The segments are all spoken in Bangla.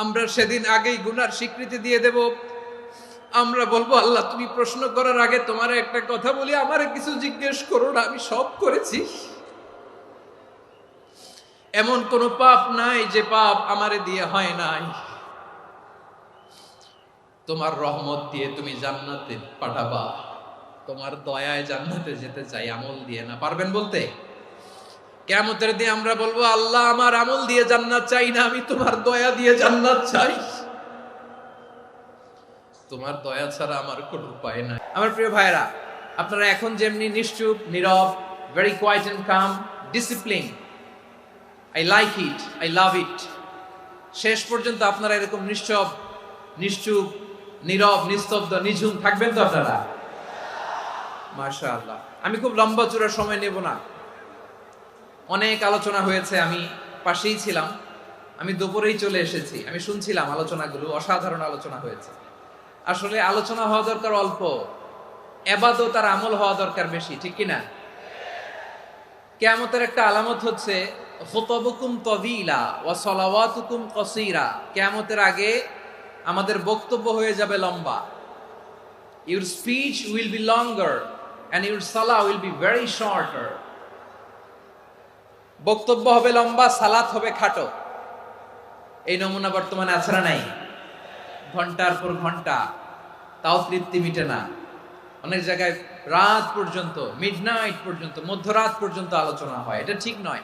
আমরা সেদিন আগেই গুনার স্বীকৃতি দিয়ে দেব। আমরা বলবো, আল্লাহ তুমি প্রশ্ন করার আগে তোমার একটা কথা বলি, আমারে কিছু জিজ্ঞেস করো না, আমি সব করেছি। এমন কোন পাপ নাই যে পাপ আমারে দিয়ে হয় নাই। তোমার রহমত দিয়ে তুমি জান্নাতে পাঠাবা, তোমার দয়ায় জান্নাতে যেতে চাই, আমল দিয়ে না। পারবেন বলতে? কিয়ামতের দিন আমরা বলবো, আল্লাহ আমার আমল দিয়ে জান্নাত চাই না, আমি তোমার দয়া দিয়ে জান্নাত চাই। তোমার দয়া ছাড়া আমার কোনো উপায় নাই। আমার প্রিয় ভাইরা, আপনারা এখন যেমনি নিশ্চুপ, নীরব, very quiet and calm, discipline, I like it, I love it. শেষ পর্যন্ত আপনারা এরকম নিশ্চুপ, নীরব, নিস্তব্ধ, নিঝুম থাকবেন তো আপনারা? মাশাআল্লাহ। আমি খুব লম্বা চূড়া সময় নেব না, অনেক আলোচনা হয়েছে, আমি পাশেই ছিলাম, আমি দুপুরেই চলে এসেছি, আমি শুনছিলাম আলোচনাগুলো, অসাধারণ আলোচনা হয়েছে। আসলে আলোচনা হওয়া দরকার অল্প, ইবাদত আর আমল হওয়া দরকার বেশি, ঠিক কি না? কিয়ামতের একটা আলামত হচ্ছে খুতবুকুম তাওয়িলা ওয়া সালাওয়াতুকুম কাসীরা। কিয়ামতের আগে আমাদের বক্তব্য হয়ে যাবে লম্বা। Your speech will be longer and your salah will be very shorter. বক্তব্য হবে লম্বা, সালাত হবে খাটো। এই নমুনা বর্তমানে আছে না নাই? ঘন্টার পর ঘন্টা, তাও তৃপ্তি মিটে না। অনেক জায়গায় রাত পর্যন্ত, মিডনাইট পর্যন্ত, মধ্যরাত পর্যন্ত আলোচনা হয়। এটা ঠিক নয়।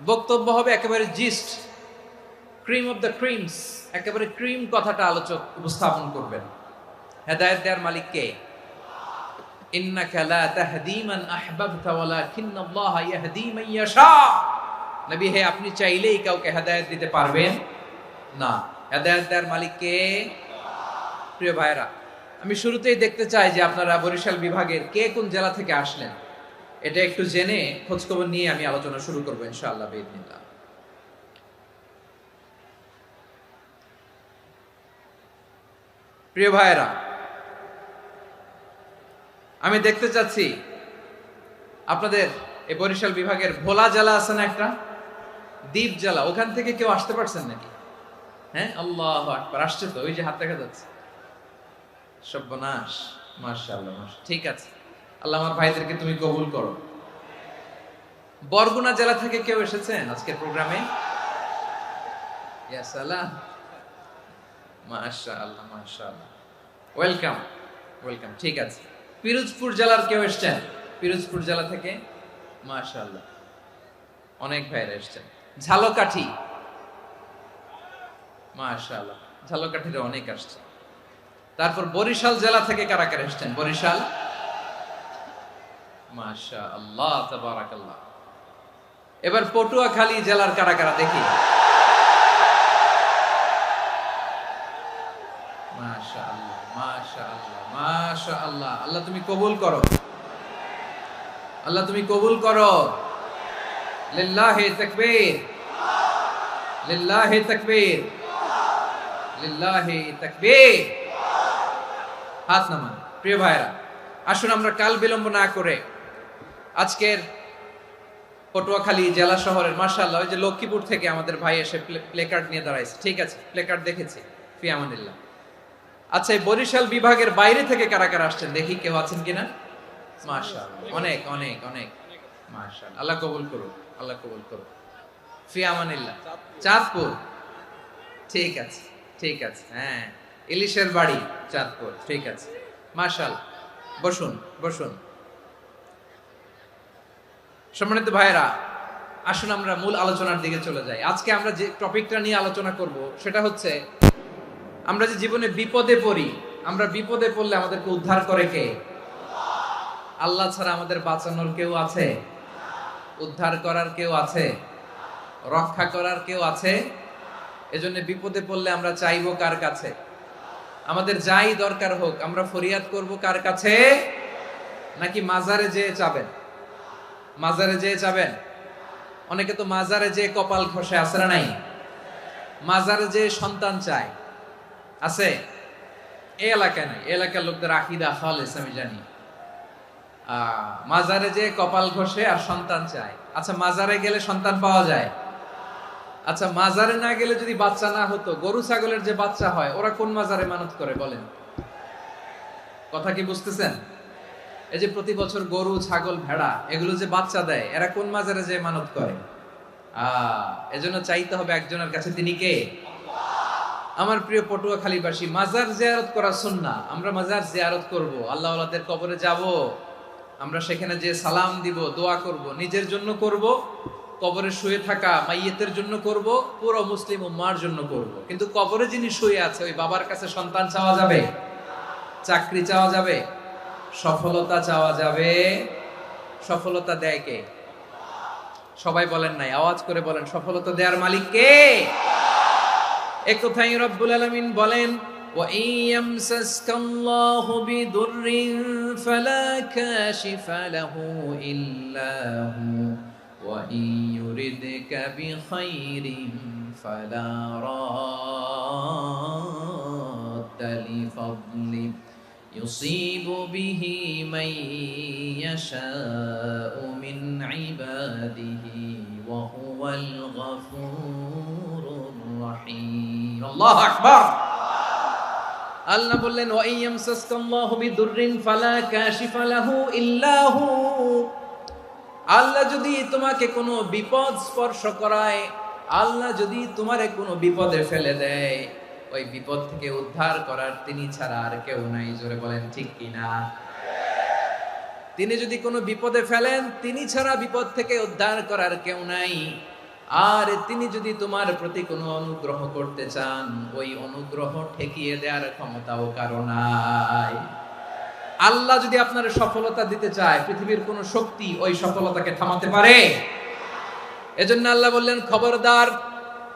বক্তব্য হবে একেবারে gist, cream of the creams, একেবারে ক্রিম কথাটা আলোচক উপস্থাপন করবেন। হেদায়েত দেওয়ার মালিক কে? ইন্নাকা লা তাহদি মান আহবাবতা ওয়ালাকিন্নাল্লাহা ইয়াহদি মান ইয়াশা। নবী হে, আপনি চাইলেই কাউকে হেদায়েত দিতে পারবেন না। হেদায়েত দেওয়ার মালিক কে? প্রিয় ভাইরা, আমি শুরুতেই দেখতে চাই যে আপনারা বরিশাল বিভাগের কে কোন জেলা থেকে আসলেন, এটা একটু জেনে খোঁজখবর নিয়ে আমি আলোচনা শুরু করবো ইনশাআল্লাহ বিইذنিল্লাহ। প্রিয় ভাইরা, আমি দেখতে চাচ্ছি আপনাদের এই বরিশাল বিভাগের ভোলা জেলা আছে না একটা, দ্বীপ জেলা, ওখান থেকে কেউ আসতে পারছেন নাকি? হ্যাঁ, আল্লাহু আকবার, আসছে তো, ওই যে হাত দেখা যাচ্ছে। সর্বনাশ, মাশাআল্লাহ, ঠিক আছে, আল্লাহ আমার ভাইদেরকে তুমি কবুল করো। বরগুনা জেলা থেকে কেউ এসেছেন আজকের প্রোগ্রামে? ইয়া সালাম, মাশাআল্লাহ, মাশাআল্লাহ, ওয়েলকাম, ওয়েলকাম, ঠিক আছে। পিরোজপুর জেলার কেউ এসেছেন? পিরোজপুর জেলা থেকে মাশাআল্লাহ অনেক ভাইরা এসেছেন। ঝালকাঠি, মাশাআল্লাহ, ঝালকাঠির অনেক আসছে। তারপর বরিশাল জেলা থেকে কারা কারা এসেছেন? বরিশাল, মাশাআল্লাহ, তাবারাকাল্লাহ। এবার পটুয়াখালী জেলার কারা কারা দেখি? মাশাআল্লাহ, মাশাআল্লাহ, মাশাআল্লাহ। আল্লাহ তুমি কবুল করো, আল্লাহ তুমি কবুল করো। লিল্লাহি তাকবীর, লিল্লাহি তাকবীর, লিল্লাহি তাকবীর। হাত নামান। প্রিয় ভাইরা, আসুন আমরা কাল বিলম্ব না করে আজকের পটুয়াখালী জেলা শহরের, মাশাআল্লাহ, ওই যে লক্ষ্মীপুর থেকে আমাদের ভাই এসে প্লেকার্ড নিয়ে দাঁড়াইছে, ঠিক আছে, প্লেকার্ড দেখেছি, ফি আমানিল্লাহ। আচ্ছা, এই বরিশাল বিভাগের বাইরে থেকে কারা কারা আসছেন দেখি, কেউ আছেন কিনা? মাশাআল্লাহ, অনেক অনেক অনেক, মাশাআল্লাহ, আল্লাহ কবুল করুন, আল্লাহ কবুল করুন, ফি আমানিল্লাহ। চাঁদপুর, ঠিক আছে, ঠিক আছে, হ্যাঁ, ইলিশের বাড়ি, চাঁদপুর, ঠিক আছে, মাশাআল্লাহ। বসুন, বসুন। সম্মানিত ভাইরা, আসুন আমরা মূল আলোচনার দিকে চলে যাই। আজকে আমরা যে টপিকটা নিয়ে আলোচনা করব সেটা হচ্ছে, আমরা যে জীবনে বিপদে পড়ি, আমরা বিপদে পড়লে আমাদেরকে উদ্ধার করে কে? আল্লাহ ছাড়া আমাদের বাঁচানোর কেউ আছে? উদ্ধার করার কেউ আছে? রক্ষা করার কেউ আছে? এজন্য বিপদে পড়লে আমরা চাইবো কার কাছে? আমাদের যাই দরকার হোক আমরা ফরিয়াদ করব কার কাছে? নাকি মাজারে যেয়ে চাবেন? মাজারে যেয়ে চাবেন? অনেকে তো মাজারে যেয়ে কপাল ঘষে, আছে না নাই? মাজারে যেয়ে সন্তান চায়, আছে? এই এলাকায় নাই, এলাকার লোকদের আকীদা খালেস আমি জানি। মাজারে যেয়ে কপাল ঘষে আর সন্তান চায়। আচ্ছা, মাজারে গেলে সন্তান পাওয়া যায়? আচ্ছা, মাজারে না গেলে যদি বাচ্চা না হতো, গরু ছাগলের যে বাচ্চা হয় ওরা কোন মাজারে মানত করে বলেন? কথা কি বুঝতেছেন? এই যে প্রতি বছর গরু ছাগল ভেড়া এগুলো যে বাচ্চা দেয়, এরা কোন মাজারে যে মানত করে? এজন্য চাইতে হবে একজনের কাছে, তিনি কে? আমার প্রিয় পটুয়াখালীবাসী, মাজার জিয়ারত করা সুন্নাহ। আমরা মাজার জিয়ারত করব, আল্লাহ ওয়ালাদের কবরে যাব, আমরা সেখানে যে সালাম দিব, দোয়া করব, নিজের জন্য করব, কবরে শুয়ে থাকা মাইয়েতের জন্য করব, পুরো মুসলিম উম্মার জন্য করব। কিন্তু কবরে যিনি শুয়ে আছে ওই বাবার কাছে সন্তান চাওয়া যাবে? চাকরি চাওয়া যাবে? সফলতা চাওয়া যাবে? সফলতা দেয় কে? সবাই বলেন নাই, আওয়াজ করে বলেন, সফলতা দেওয়ার মালিক কে? এক কথাই রব্বুল আলামিন বলেন, ওয়া ইয়ামসাসকাল্লাহু বিদুররিন ফালা কাশিফা লাহু ইল্লা হু ওয়া ইয়ুরিদকা বিখাইরিন ফালা রাদ্দা লিফাদলি ইউসিবু বিহি মান ইয়াশাউ মিন ইবাদিহি ওয়া হুয়াল গফুরুর রহিম। আল্লাহু আকবার। আল্লাহ বললেন, ওয়া ইয়ামসাসকাল্লাহু বিদুররিন ফালা কাশিফা লাহু ইল্লা হু। আল্লাহ যদি তোমাকে কোনো বিপদ স্পর্শ করায়, আল্লাহ যদি তোমারে কোনো বিপদে ফেলে দেয়, ওই বিপদ থেকে উদ্ধার করার তিনি ছাড়া আর কেউ নাই। জোরে বলেন ঠিক কিনা? তিনি যদি কোনো বিপদে ফেলেন, তিনি ছাড়া বিপদ থেকে উদ্ধার করার কেউ নাই। আর তিনি যদি তোমার প্রতি কোনো অনুগ্রহ করতে চান, ওই অনুগ্রহ ঠেকিয়ে দেওয়ার ক্ষমতাও কারো নাই। আল্লাহ যদি আপনার সফলতা দিতে চায়, পৃথিবীর কোন শক্তি ওই সফলতাকে থামাতে পারে? এজন্য আল্লাহ বললেন, খবরদার,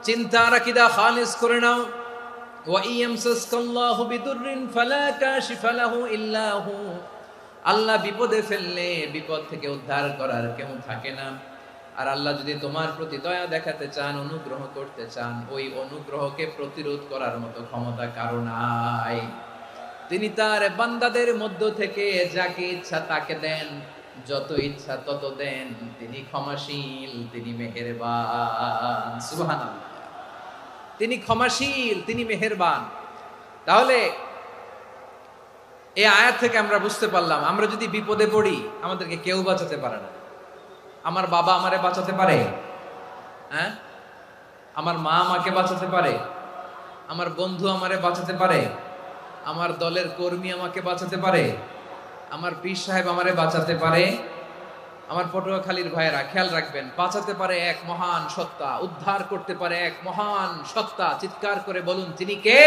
চিন্তা রাখিদা খালিস করে নাও। ওয়া ইয়ামসাসকাল্লাহু বিদুররিন ফালা কাশিফা লাহু ইল্লা হু। আল্লাহ বিপদে ফেললে বিপদ থেকে উদ্ধার করার কেউ থাকে না। আর আল্লাহ যদি তোমার প্রতি দয়া দেখাতে চান, অনুগ্রহ করতে চান, ওই অনুগ্রহকে প্রতিরোধ করার মতো ক্ষমতা কারো নাই। তিনি তার বান্দাদের মধ্য থেকে যাকে ইচ্ছা তাকে দেন, যত ইচ্ছা তত দেন। তিনি ক্ষমাশীল, তিনি মেহেরবান। সুবহানাল্লাহ। তিনি ক্ষমাশীল, তিনি মেহেরবান। তাহলে এই আয়াত থেকে আমরা বুঝতে পারলাম, আমরা যদি বিপদে পড়ি আমাদেরকে কেউ বাঁচাতে পারে না। আমার বাবা আমারে বাঁচাতে পারে? হ্যাঁ? আমার মা আমাকে বাঁচাতে পারে? আমার বন্ধু আমারে বাঁচাতে পারে? আমার দলের কর্মী আমাকে বাঁচাতে পারে? আমার পীর সাহেব আমারে বাঁচাতে পারে? আমার পটুয়াখালীর ভাইয়েরা খেয়াল রাখবেন, বাঁচাতে পারে এক মহান সত্তা, উদ্ধার করতে পারে এক মহান সত্তা। চিৎকার করে বলুন, তিনি কে?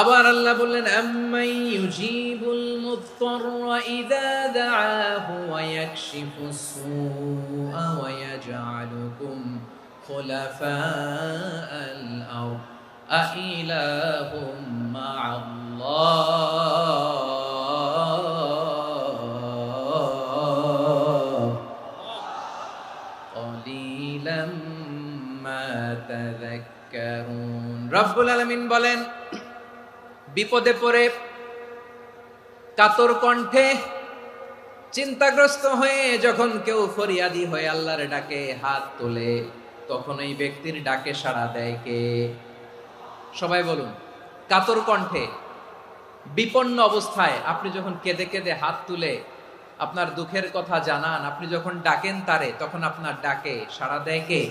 আবার আল্লাহ বললেন, আম্মাই ইউজিবুল মুত্তাররা ইযা দাআহু ওয়া ইয়াকশিফুস সুআ ওয়া ইয়াজআলুকুম খুলাফাআল আরদ আইলাহুম মা'আল্লাহ ক্বালিলাম মা তাযাক্কারুন। রব্বুল আলামিন বলেন, বিপদে পড়ে কাতর কণ্ঠে চিন্তাগ্রস্ত হয়ে যখন কেউ ফরিয়াদি হয়ে আল্লাহর ডাকে হাত তোলে, তখন ওই ব্যক্তির ডাকে সাড়া দেয় কে? সবাই বলুন। কাতর কণ্ঠে বিপন্ন অবস্থায় আপনি যখন কেঁদে কেঁদে হাত তুলে আপনার দুঃখের কথা জানান, আপনি যখন ডাকেন তারে, তখন আপনার ডাকে সাড়া দেয় কে?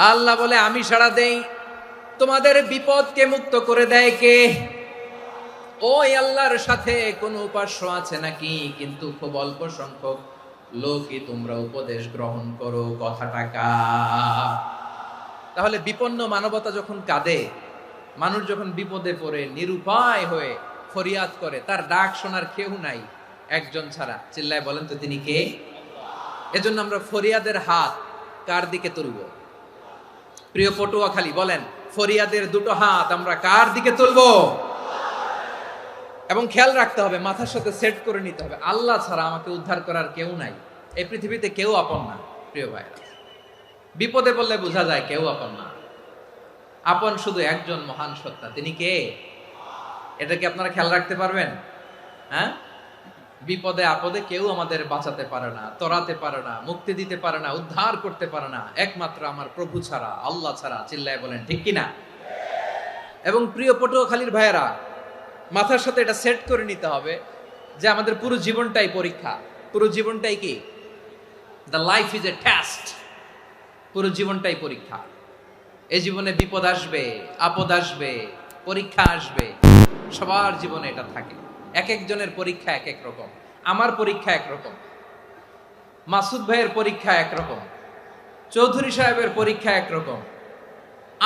আল্লাহ বলে, আমি সাড়া দেই। তোমাদের বিপদকে মুক্ত করে দেয় কে? ওই আল্লাহর সাথে কোন উপাস্য আছে নাকি? কিন্তু খুব অল্প সংখ্যক লোকই তোমরা উপদেশ গ্রহণ করো। কথাটা কার? তাহলে বিপন্ন মানবতা যখন কাঁদে, মানুষ যখন বিপদে পড়ে নিরুপায় হয়ে ফরিয়াদ করে, তার ডাক শোনার কেউ নাই একজন ছাড়া। চিল্লায় বলেন তো, তিনি কে? এজন্য আমরা ফরিয়াদের হাত কার দিকে তুলব? প্রিয় পটুয়াখালী বলেন, ফরিয়াদের দুটো হাত আমরা কার দিকে তুলবো? এবং খেয়াল রাখতে হবে, মাথার সাথে সেট করে নিতে হবে, আল্লাহ ছাড়া আমাকে উদ্ধার করার কেউ নাই। এই পৃথিবীতে কেউ আপন না। প্রিয় ভাইরা, বিপদে পড়লে বোঝা যায় কেউ আপন না। আপন শুধু একজন মহান সত্তা, তিনি কে? এটা কি আপনারা খেয়াল রাখতে পারবেন? হ্যাঁ, বিপদে আপদে কেউ আমাদের বাঁচাতে পারে না, তরাতে পারে না, মুক্তি দিতে পারে না, উদ্ধার করতে পারে না একমাত্র আমার প্রভু ছাড়া, আল্লাহ ছাড়া। চিল্লায় বলেন ঠিক কিনা? এবং প্রিয় পটুয়াখালীর ভাইয়েরা, মাথার সাথে এটা সেট করে নিতে হবে যে আমাদের পুরো জীবনটাই পরীক্ষা। পুরো জীবনটাই কি? The life is a test. পুরো জীবনটাই পরীক্ষা। এই জীবনে বিপদ আসবে, আপদ আসবে, পরীক্ষা আসবে, সবার জীবনে এটা থাকে। এক একজনের পরীক্ষা এক এক রকম। আমার পরীক্ষা একরকম, মাসুদ ভাইয়ের পরীক্ষা একরকম, চৌধুরী সাহেবের পরীক্ষা একরকম,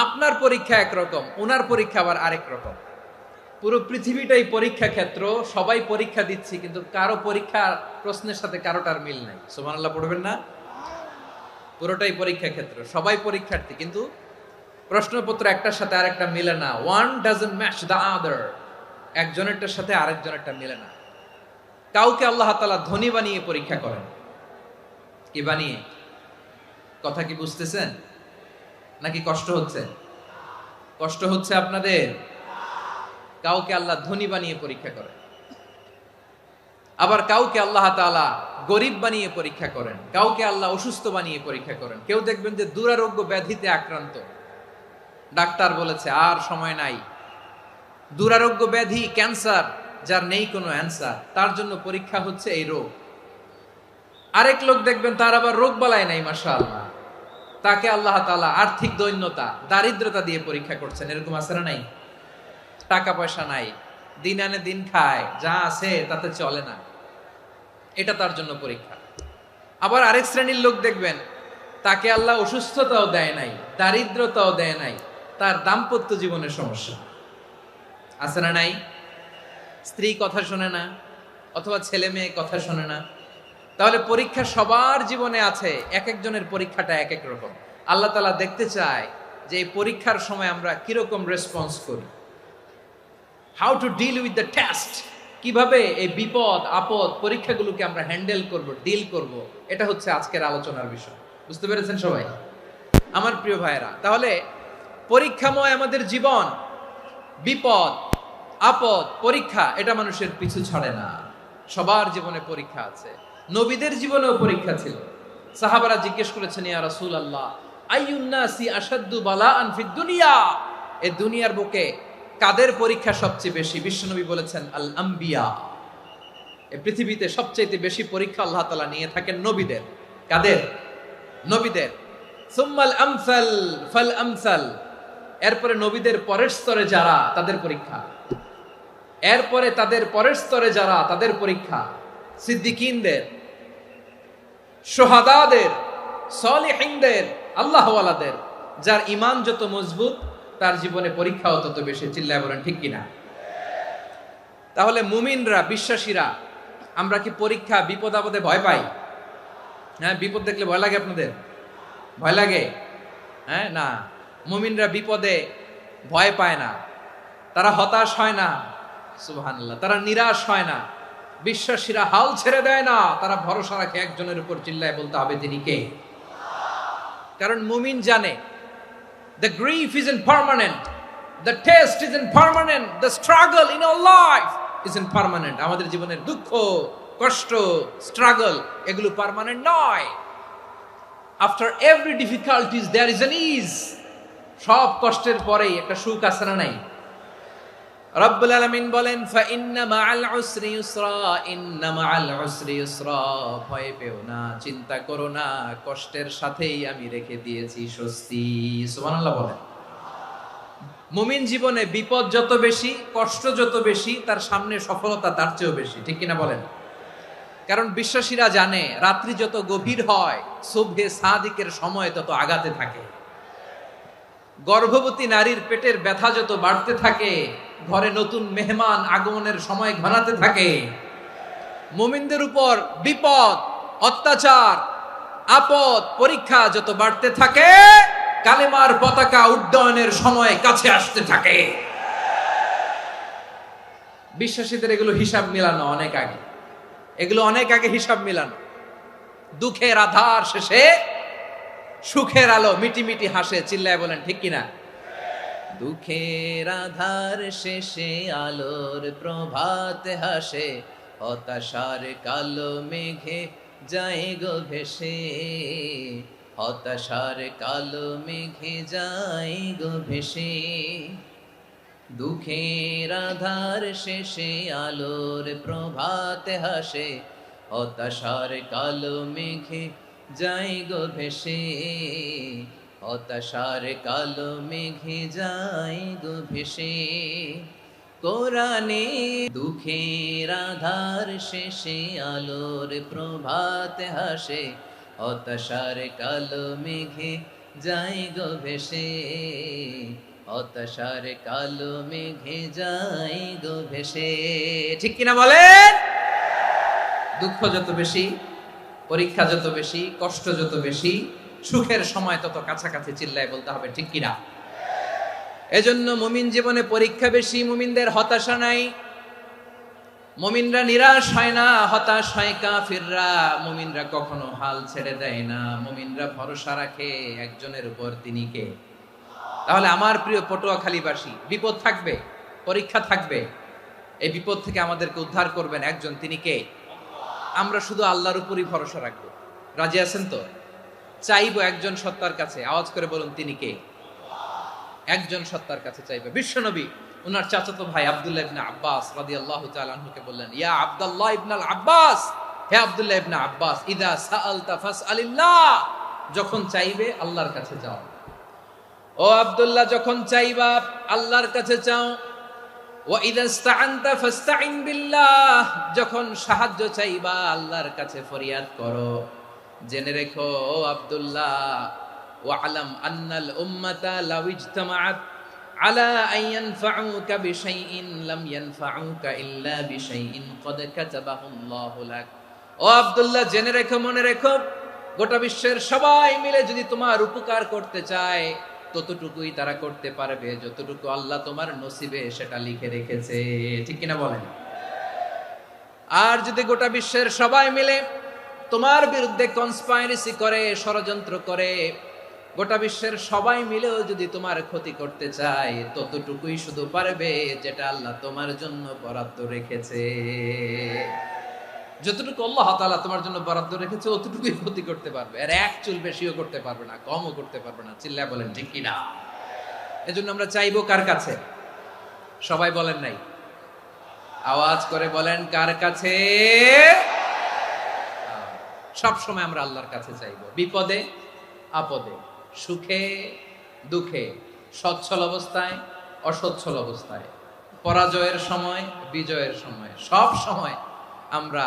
আপনার পরীক্ষা একরকম, ওনার পরীক্ষা আবার আরেক রকম। পুরো পৃথিবীটাই পরীক্ষা ক্ষেত্র, সবাই পরীক্ষা দিচ্ছি, কিন্তু কারো পরীক্ষা প্রশ্নের সাথে কারোটার মিল নাই। সুবহানাল্লাহ পড়বেন না? পুরোটাই পরীক্ষা ক্ষেত্র, সবাই পরীক্ষার্থী, কিন্তু প্রশ্নপত্র একটার সাথে আরেকটা মিলে না। One doesn't match the other. একজনেরটার সাথে আরেকজনেরটা মিলে না। কাউকে আল্লাহ তাআলা ধনী বানিয়ে পরীক্ষা করেন। কি বানিয়ে? কথা কি বুঝতেছেন নাকি কষ্ট হচ্ছে? কষ্ট হচ্ছে আপনাদের? কাউকে আল্লাহ ধনী বানিয়ে পরীক্ষা করেন, আবার কাউকে আল্লাহ তাআলা গরিব বানিয়ে পরীক্ষা করেন, কাউকে আল্লাহ অসুস্থ বানিয়ে পরীক্ষা করেন। কেউ দেখবেন যে দুরারোগ্য ব্যাধিতে আক্রান্ত, ডাক্তার বলেছে আর সময় নাই, দুরারোগ্য ব্যাধি, ক্যান্সার, যার নেই কোনো অ্যান্সার, তার জন্য পরীক্ষা হচ্ছে এই রোগ। আরেক লোক দেখবেন তার আবার রোগ বালাই নাই, মাশাআল্লাহ, তাকে আল্লাহ তাআলা আর্থিক দৈন্যতা, দারিদ্রতা দিয়ে পরীক্ষা করছেন। এরকম আছে না নাই? টাকা পয়সা নাই, দিন আনে দিন খায়, যা আছে তাতে চলে না, এটা তার জন্য পরীক্ষা। আবার আরেক শ্রেণীর লোক দেখবেন তাকে আল্লাহ অসুস্থতাও দেয় নাই, দারিদ্রতাও দেয় নাই, তার দাম্পত্য জীবনের সমস্যা। আছে না নাই? স্ত্রী কথা শোনে না, অথবা ছেলে মেয়ে কথা শোনে না। তাহলে পরীক্ষা সবার জীবনে আছে, এক একজনের পরীক্ষাটা এক এক রকম। আল্লাহ তাআলা দেখতে চায় যে এই পরীক্ষার সময় আমরা কিরকম রেসপন্স করি। How to deal with the test, কিভাবে এই বিপদ আপদ পরীক্ষাগুলোকে আমরা হ্যান্ডেল করব, ডিল করব, এটা হচ্ছে আজকের আলোচনার বিষয়। বুঝতে পেরেছেন সবাই আমার প্রিয় ভাইয়েরা? তাহলে পরীক্ষাময় আমাদের জীবন, বিপদ আপদ পরীক্ষা, এটা মানুষের পিছু ছাড়ে না। সবার জীবনে পরীক্ষা আছে। নবীদের জীবনেও পরীক্ষা ছিল। সাহাবারা জিজ্ঞেস করেছেন, ইয়া রাসূলুল্লাহ, আইয়ুন নাসি আশাদ্দু বালাআন ফিদ দুনিয়া, এই দুনিয়ার বুকে কাদের পরীক্ষা সবচেয়ে বেশি? বিশ্বনবী বলেছেন, আল আম্বিয়া। এই পৃথিবীতে সবচেয়ে বেশি পরীক্ষা আল্লাহ তাআলা নিয়ে থাকেন নবীদের। কাদের? নবীদের। সুম্মাল আমসাল ফাল আমসাল, এরপরে নবীদের পরের স্তরে যারা, তাদের পরীক্ষা। এরপরে তাদের পরের স্তরে যারা, তাদের পরীক্ষা। সিদ্দিকিনদের, শুহাদাদের, সলিহিনদের, আল্লাহওয়ালাদের। যার ঈমান যত মজবুত, তার জীবনে পরীক্ষাও তত বেশি। চিল্লায় বলেন ঠিক কিনা? তাহলে মুমিনরা, বিশ্বাসীরা, আমরা কি পরীক্ষা বিপদ আপদে ভয় পাই? হ্যাঁ, বিপদ দেখলে ভয় লাগে আপনাদের? ভয় লাগে? হ্যাঁ, না, মুমিনরা বিপদে ভয় পায় না, তারা হতাশ হয় না। সুবহানাল্লাহ। তারা নিরাশ হয় না। বিশ্বাসীরা হাল ছেড়ে দেয় না, তারা ভরসা রাখে একজনের উপর। চিল্লায় বলতে হবে তিনি কে? কারণ মুমিন জানে the grief isn't permanent, the test isn't permanent, the struggle in our life isn't permanent. আমাদের জীবনের দুঃখ, কষ্ট, স্ট্রাগল, এগুলো পার্মানেন্ট নয়। after every difficulties there is an ease. সব কষ্টের পরেই একটা সুখ আছে না নাই? রব্বুল আলামিন বলেন, ফা ইন্না মাআল উসরি ইউসরা, ইন্না মাআল উসরি ইউসরা, ভয় পেও না, চিন্তা করো না, কষ্টের সাথেই আমি রেখে দিয়েছি স্বস্তি। সুবহানাল্লাহ বলেন। মুমিন জীবনে বিপদ যত বেশি, কষ্ট যত বেশি, তার সামনে সফলতা তার চেয়েও বেশি। ঠিক কিনা বলেন? কারণ বিশ্বাসীরা জানে রাত্রি যত গভীর হয়, সুবহে সাদিকের সময় তত আগাতে থাকে। গর্ভবতী নারীর পেটের ব্যথা যত বাড়তে থাকে, ঘরে নতুন মেহমান আগমনের সময় ঘনাতে থাকে। মুমিনদের উপর বিপদ, অত্যাচার, আপদ, পরীক্ষা যত বাড়তে থাকে, কালেমার পতাকা উড্ডয়নের সময় কাছে আসতে থাকে। বিশ্বাসীদের এগুলো হিসাব মিলানো অনেক আগে, এগুলো অনেক আগে হিসাব মিলানো। দুঃখের আধার শেষে সুখের আলো মিটিমিটি হাসে। চিল্লায় বলেন ঠিক কিনা? দুঃখের আধার শেষে আলোর প্রভাত হাসে, হতাশার কালো মেঘে যায় গো ভেসে, হতাশার কালো মেঘে যায় গো ভেসে, দুঃখের আধার শেষে আলোর প্রভাতে হাসে, হতাশার কালো মেঘে যায় গো ভেসে, হতাশার কালো মেঘে যায় গো ভেসে। কোরআনে দুঃখের আধার শেষে আলোর প্রভাতে হাসে, হতাশার কালো মেঘে যায় গো ভেসে, হতাশার কালো মেঘে যায় গো ভেসে। ঠিক কিনা বলেন? দুঃখ যত বেশি, পরীক্ষা যত বেশি, কষ্ট যত বেশি, সুখের সময় তত কাছাকাছি চিল্লায় বলতে হবে ঠিক কিনা। এজন্য মুমিন জীবনে পরীক্ষা বেশি, মুমিনদের হতাশা নাই। মুমিনরা নিরাশ হয় না, হতাশ হয় কাফিররা। মুমিনরা কখনো হাল ছেড়ে দেয় না, মুমিনরা ভরসা রাখে একজনের উপর, তিনি কে? তাহলে আমার প্রিয় পটুয়াখালীবাসী, বিপদ থাকবে, পরীক্ষা থাকবে, এই বিপদ থেকে আমাদেরকে উদ্ধার করবেন একজন, তিনি কে? আমরা শুধু আল্লাহর উপরই ভরসা রাখবো। রাজি আছেন তো? চাইবো একজন সত্তার কাছে, আওয়াজ করে বলুন তিনি কে? একজন সত্তার কাছে চাইবে। বিশ্বনবী ওনার চাচাতো ভাই আব্দুল্লাহ ইবনে আব্বাস রাদিয়াল্লাহু তাআলা আনহুকে বললেন, ইয়া আব্দুল্লাহ ইবনুল আব্বাস, হে আব্দুল্লাহ ইবনে আব্বাস, ইদা সাআলতা ফাসআলিল্লাহ, যখন চাইবে আল্লাহর কাছে যাও। ও আব্দুল্লাহ, যখন চাইবা আল্লাহর কাছে চাও। ওয়া ইদা ইসতাআনতা ফাসতাইন বিল্লাহ, যখন সাহায্য চাইবা আল্লাহর কাছে ফরিয়াদ করো। জেনে রেখো ও আব্দুল্লাহ, ওয়া'লাম আন্নাল উম্মাতা লাউ ইজতামাআত আলা আন ইয়ানফাউকা বিশাইইন লাম ইয়ানফাউকা ইল্লা বিশাইইন ক্বাদ কাতাবাহু আল্লাহু লাক। ও আব্দুল্লাহ, জেনে রেখো, মনে রেখো, গোটা বিশ্বের সবাই মিলে যদি তোমার উপকার করতে চায় ততটুকুই তারা করতে পারবে যতটুকু আল্লাহ তোমার নসিবে সেটা লিখে রেখেছে। ঠিক কিনা বলেন? আর যদি গোটা বিশ্বের সবাই মিলে তোমার বিরুদ্ধে কনস্পাইরেসি করে, ষড়যন্ত্র করে, গোটা বিশ্বের সবাই মিলেও যদি তোমার ক্ষতি করতে চায় ততটুকুই শুধু পারবে যেটা আল্লাহ তোমার জন্য বরাদ্দ রেখেছে। যতটুকু আল্লাহ তাআলা তোমার জন্য বরাদ্দ রেখেছে অতটুকুই ক্ষতি করতে পারবে, আর এক চুল বেশিও করতে পারবে না, কমও করতে পারবে না। চিল্লায় বলেন ঠিক কিনা। এজন্য আমরা চাইবো কার কাছে? সবাই বলেন নাই, আওয়াজ করে বলেন কার কাছে? সব সময় আমরা আল্লাহর কাছে চাইবো, বিপদে আপদে, সুখে দুঃখে, সচ্ছল অবস্থায় অসচ্ছল অবস্থায়, পরাজয়ের সময় বিজয়ের সময়, সব সময় আমরা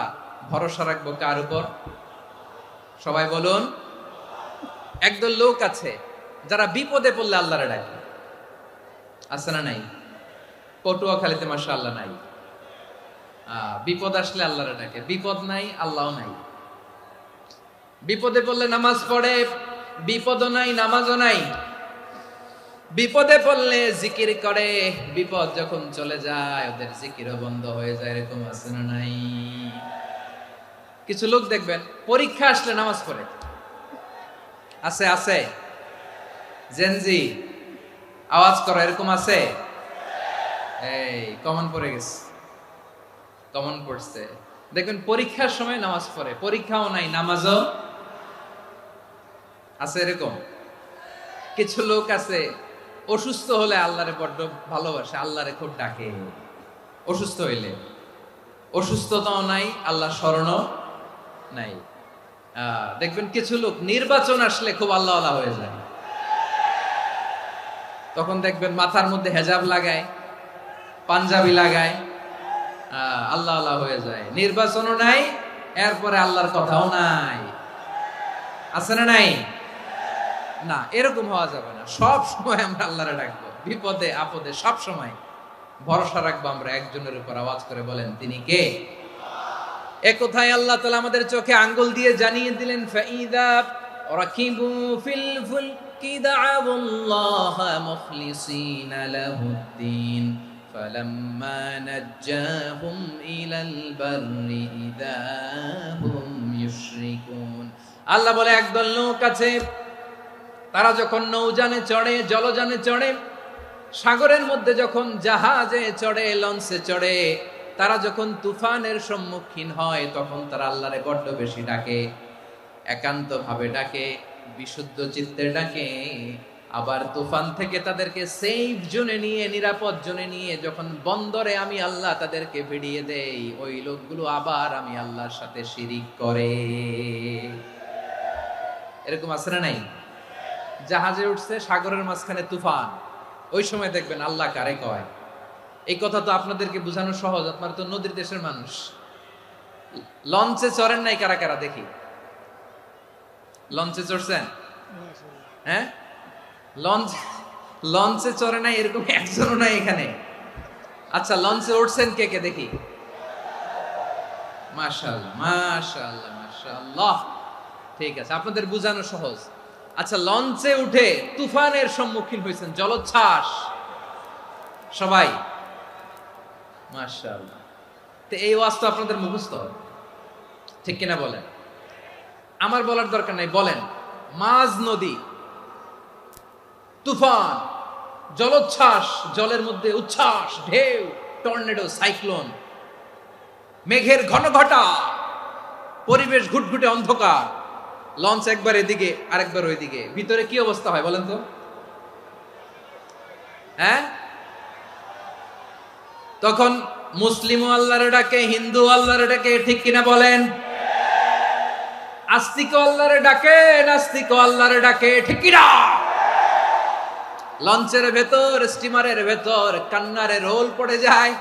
ভরসা রাখবো কার উপর? সবাই বলুন। একদল লোক আছে যারা বিপদে পড়লে আল্লাহরে ডাকে, আছে না নাই? পটুয়াখালীতে মাশাআল্লাহ নাই। বিপদ আসলে আল্লাহরে ডাকে, বিপদ নাই আল্লাহও নাই। বিপদে পড়লে নামাজ পড়ে, বিপদও নাই নামাজও নাই। বিপদে পড়লে জিকির করে, বিপদ যখন চলে যায় ওদের জিকিরও বন্ধ হয়ে যায়। এরকম আছে না নাই? কিছু লোক দেখবেন পরীক্ষা আসলে নামাজ পড়ে, আছে আছে। জেনজি আওয়াজ করো, এরকম আছে? এই কমন পড়ে গেছে, কমন পড়ছে। দেখবেন পরীক্ষার সময় নামাজ পড়ে, পরীক্ষাও নাই নামাজও আছে। এরকম কিছু লোক আছে অসুস্থ হলে আল্লাহরে বড্ড ভালোবাসে, আল্লাহরে খুব ডাকে। অসুস্থ হইলে অসুস্থতাও নাই, আল্লাহ স্মরণও নাই। দেখবেন কিছু লোক নির্বাচন আসলে খুব আল্লাহ আল্লাহ হয়ে যায়, তখন দেখবেন মাথার মধ্যে হেজাব লাগায়, পাঞ্জাবি লাগায়, আল্লাহ আল্লাহ হয়ে যায়। নির্বাচনও নাই, এরপরে আল্লাহর কথাও নাই। আছে না নাই? না, এরকম হওয়া যাবে না। সব সময় আমরা আল্লাহরে ডাকবো, বিপদে আপদে সব সময় ভরসা রাখবো আমরা একজনের উপর। আওয়াজ করে বলেন তিনি কে? এ কথায় আল্লাহ তাআলা আমাদের চোখে আঙ্গুল দিয়ে জানিয়ে দিলেন, ফাইদা রাকিবু ফিল ফুলকি দা'আউল্লাহা মুখলিসিনা লাহুদ্দিন ফালাম্মা নাজ্জাহুম ইলাল বাররি ইযা হুম ইউশরিকুন। আল্লাহ বলে একদল লোক আছে, তারা যখন নৌযানে চড়ে, জলযানে চড়ে, সাগরের মধ্যে যখন জাহাজে চড়ে, লঞ্চে চড়ে, তারা যখন তুফানের সম্মুখীন হয় তখন তারা আল্লাহরে বড্ড বেশি ডাকে, একান্ত ভাবে ডাকে, বিশুদ্ধ চিত্তে ডাকে। আবার তুফান থেকে তাদেরকে সেফ জোনে নিয়ে, নিরাপদ জোনে নিয়ে যখন বন্দরে আমি আল্লাহ তাদেরকে ভিড়িয়ে দেই, ওই লোকগুলো আবার আমি আল্লাহর সাথে শিরিক করে। এরকম আছে না নাই? জাহাজে উঠছে, সাগরের মাঝখানে তুফান, ওই সময় দেখবেন আল্লাহ কারে কয়। এই কথা তো আপনাদেরকে বোঝানো সহজ, আপনারা তো নদীর দেশের মানুষ। লঞ্চে চড়েন নাই কারা কারা দেখি? লঞ্চে চড়ছেন? হ্যাঁ, লঞ্চে চড়ে নাই এরকম একজনও নাই এখানে। আচ্ছা, লঞ্চে উঠছেন কে কে দেখি? মাশাআল্লাহ, মাশাআল্লাহ, মাশাআল্লাহ। ঠিক আছে, আপনাদের বোঝানো সহজ। আচ্ছা, লঞ্চে উঠে তুফানের সম্মুখীন হয়েছেন, জলোচ্ছ্বাস সবাই, মাশাআল্লাহ। তো এই ওয়াজ তো আপনাদের মুখস্থ, ঠিক কিনা বলেন? আমার বলার দরকার নাই, বলেন। মাঝ নদী, তুফান, জলোচ্ছ্বাস, জলের মধ্যে উচ্ছ্বাস, ঢেউ, টর্নেডো, সাইক্লোন, মেঘের ঘনঘটা, পরিবেশ ঘুটঘুটে অন্ধকার, লঞ্চ একবার এদিকে আরেকবার ওইদিকে, ভিতরে কি অবস্থা হয় বলেন তো? হ্যাঁ, তখন মুসলিম আল্লাহর ডাকে, হিন্দু আল্লাহর ডাকে, ঠিক কিনা বলেন? আস্তিক আল্লাহর ডাকে, নাস্তিক আল্লাহর ডাকে, ঠিক কিনা? লঞ্চের ভেতর, স্টিমারের ভেতর কান্নারে রোল পড়ে যায়,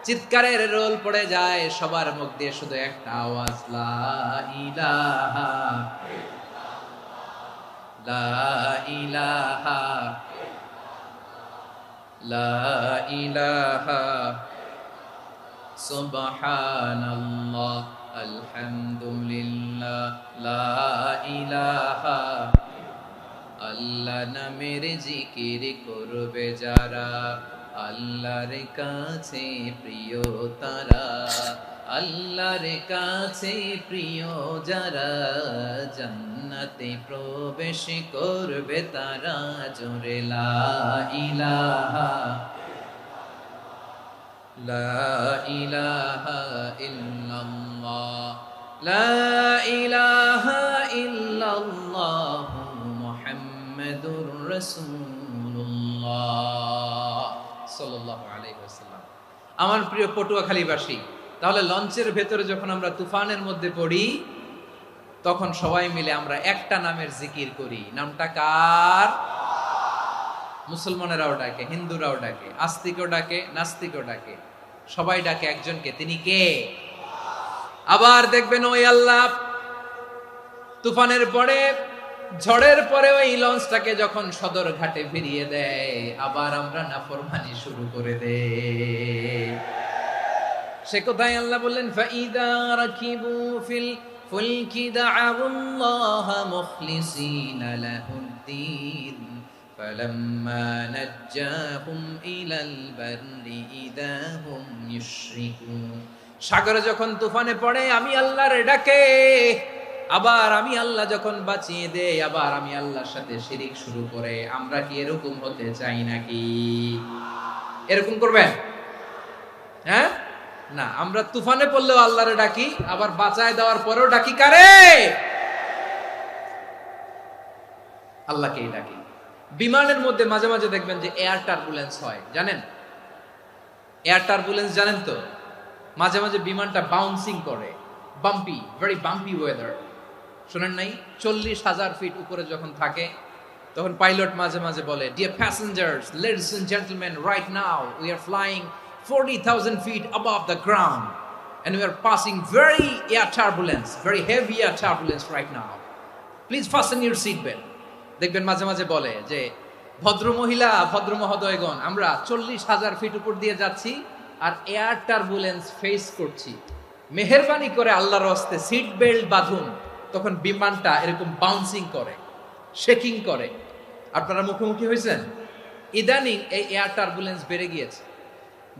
চিৎকারের রোল পড়ে যায়, সবার মুখ দিয়ে শুধু একটা আওয়াজ, লা ইলাহা, লা ইলাহা, লা ইলাহা, সুবহানাল্লাহ, আলহামদুলিল্লাহ, লা ইলাহা। আল্লাহ নামের জিকির করবে যারা, আল্লাহর কাছে প্রিয় তারা, আল্লাহর কাছে প্রিয় যারা, জান্নাতে প্রবেশ করবে তারা, জোরে লা ইলাহা, লা ইলাহা ইল্লাল্লাহ, লা ইলাহা ইল্লাল্লাহ, মুহাম্মাদুর রাসূলুল্লাহ সাল্লাল্লাহু আলাইহি ওয়াসাল্লাম। আমার প্রিয় পটুয়াখালীবাসী, তাহলে লঞ্চের ভেতরে যখন আমরা তুফানের মধ্যে পড়ি, তখন সবাই মিলে আমরা একটা নামের জিকির করি। নামটা কার? মুসলমানেরাও ডাকে, হিন্দুরাও ডাকে, আস্তিকও ডাকে, নাস্তিকও ডাকে, সবাই ডাকে একজনকে, তিনি কে? আবার দেখবেন ওই আল্লাহ তুফানের পরে, ঝড়ের পরে ওই লঞ্চটাকে যখন সদর ঘাটে ফিরিয়ে দেয়, আবার আমরা নাফরমানি শুরু করে দেই। সে কোথায় আল্লাহ বললেন, ফাইদা রাকিবু ফিল ফুলকি দা'আউল্লাহ মুখলিসিনা লাহুদ্দিন ফালাম্মা নাজ্জাহুম ইলাল বাররি ইযা হুম ইউশরিকুন। সাগরে যখন তুফানে পড়ে আমি আল্লাহর ডাকে, আবার আমি আল্লাহ যখন বাঁচিয়ে দেই, আবার আমি আল্লাহর সাথে শিরিক শুরু করে। আমরা কি এরকম হতে চাই নাকি? এরকম করবেন? হ্যাঁ না, আমরা তুফানে পড়লেও আল্লাহরে ডাকি, আবার বাঁচায় দেওয়ার পরেও ডাকি কারে? আল্লাহকেই ডাকি। বিমানের মধ্যে মাঝে মাঝে দেখবেন যে এয়ার টার্বুলেন্স হয়, জানেন? এয়ার টার্বুলেন্স জানেন তো? মাঝে মাঝে বিমানটা বাউন্সিং করে, বাম্পি, ভেরি বাম্পি ওয়েদার। শোনেন নাই? 40,000 ফিট উপরে যখন থাকে, তখন পাইলট মাঝে মাঝে বলে, dear passengers, ladies and gentleman, right now we are flying 40,000 feet above the ground and we are passing very air turbulence, very heavy air turbulence right now. Please fasten your seat belt. দেখবেন মাঝে মাঝে বলে যে, ভদ্র মহিলা, ভদ্র মহোদয়গণ, আমরা 40,000 ফিট উপর দিয়ে যাচ্ছি আর এয়ার টার্বুলেন্স ফেস করছি, মেহেরবানি করে আল্লাহর হস্তে সিট বেল্ট বাঁধুন। তখন বিমানটা এরকম বাউন্সিং করে, শেকিং করে। আপনারা মুখোমুখি হয়েছেন? ইদানিং এই এয়ার টার্বুলেন্স বেড়ে গিয়েছে।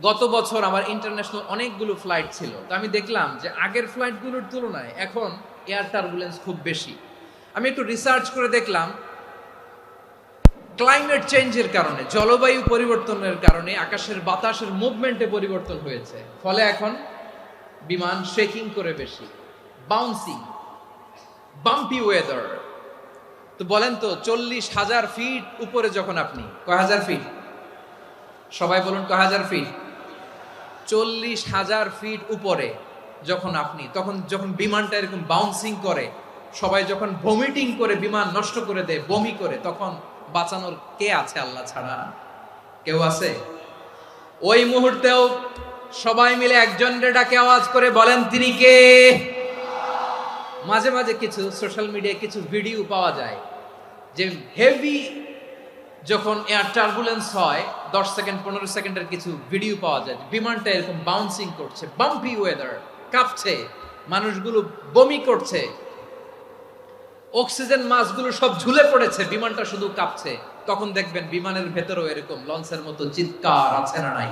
গত বছর আমার ইন্টারন্যাশনাল অনেকগুলো ফ্লাইট ছিল, তো আমি দেখলাম যে আগের ফ্লাইটগুলোর তুলনায় এখন এয়ার টার্বুলেন্স খুব বেশি। আমি একটু রিসার্চ করে দেখলাম, ক্লাইমেট চেঞ্জের কারণে, জলবায়ু পরিবর্তনের কারণে আকাশের বাতাসের মুভমেন্টে পরিবর্তন হয়েছে, ফলে এখন বিমান শেকিং করে বেশি, বাউন্সিং, বাম্পি ওয়েদার। তো বলেন তো 40,000 ফিট উপরে যখন আপনি, কয় হাজার ফিট, সবাই বলুন কয় হাজার ফিট, 40,000 ফিট উপরে যখন আপনি, তখন যখন বিমানটা এরকম বাউন্সিং করে, সবাই যখন ভমিটিং করে বিমান নষ্ট করে দেয়, বমি করে, তখন বাঁচানোর কে আছে আল্লাহ ছাড়া? কেউ আছে? ওই মুহূর্তেও সবাই মিলে একজনের ডাকে আওয়াজ করে বলেন তিনি কে? মাঝে মাঝে কিছু সোশ্যাল মিডিয়ায় কিছু ভিডিও পাওয়া যায় যে হেভি যখন এয়ার টার্বুলেন্স হয়, 10 সেকেন্ড 15 সেকেন্ডের কিছু ভিডিও পাওয়া যায়, বিমানটা এরকম বাউন্সিং করছে, বাম্পি ওয়েদার, কাঁপছে, মানুষগুলো বমি করছে, অক্সিজেন মাসগুলো সব ঝুলে পড়েছে, বিমানটা শুধু কাঁপছে। তখন দেখবেন বিমানের ভেতরেও এরকম লঞ্চের মতো চিৎকার আছে না নাই?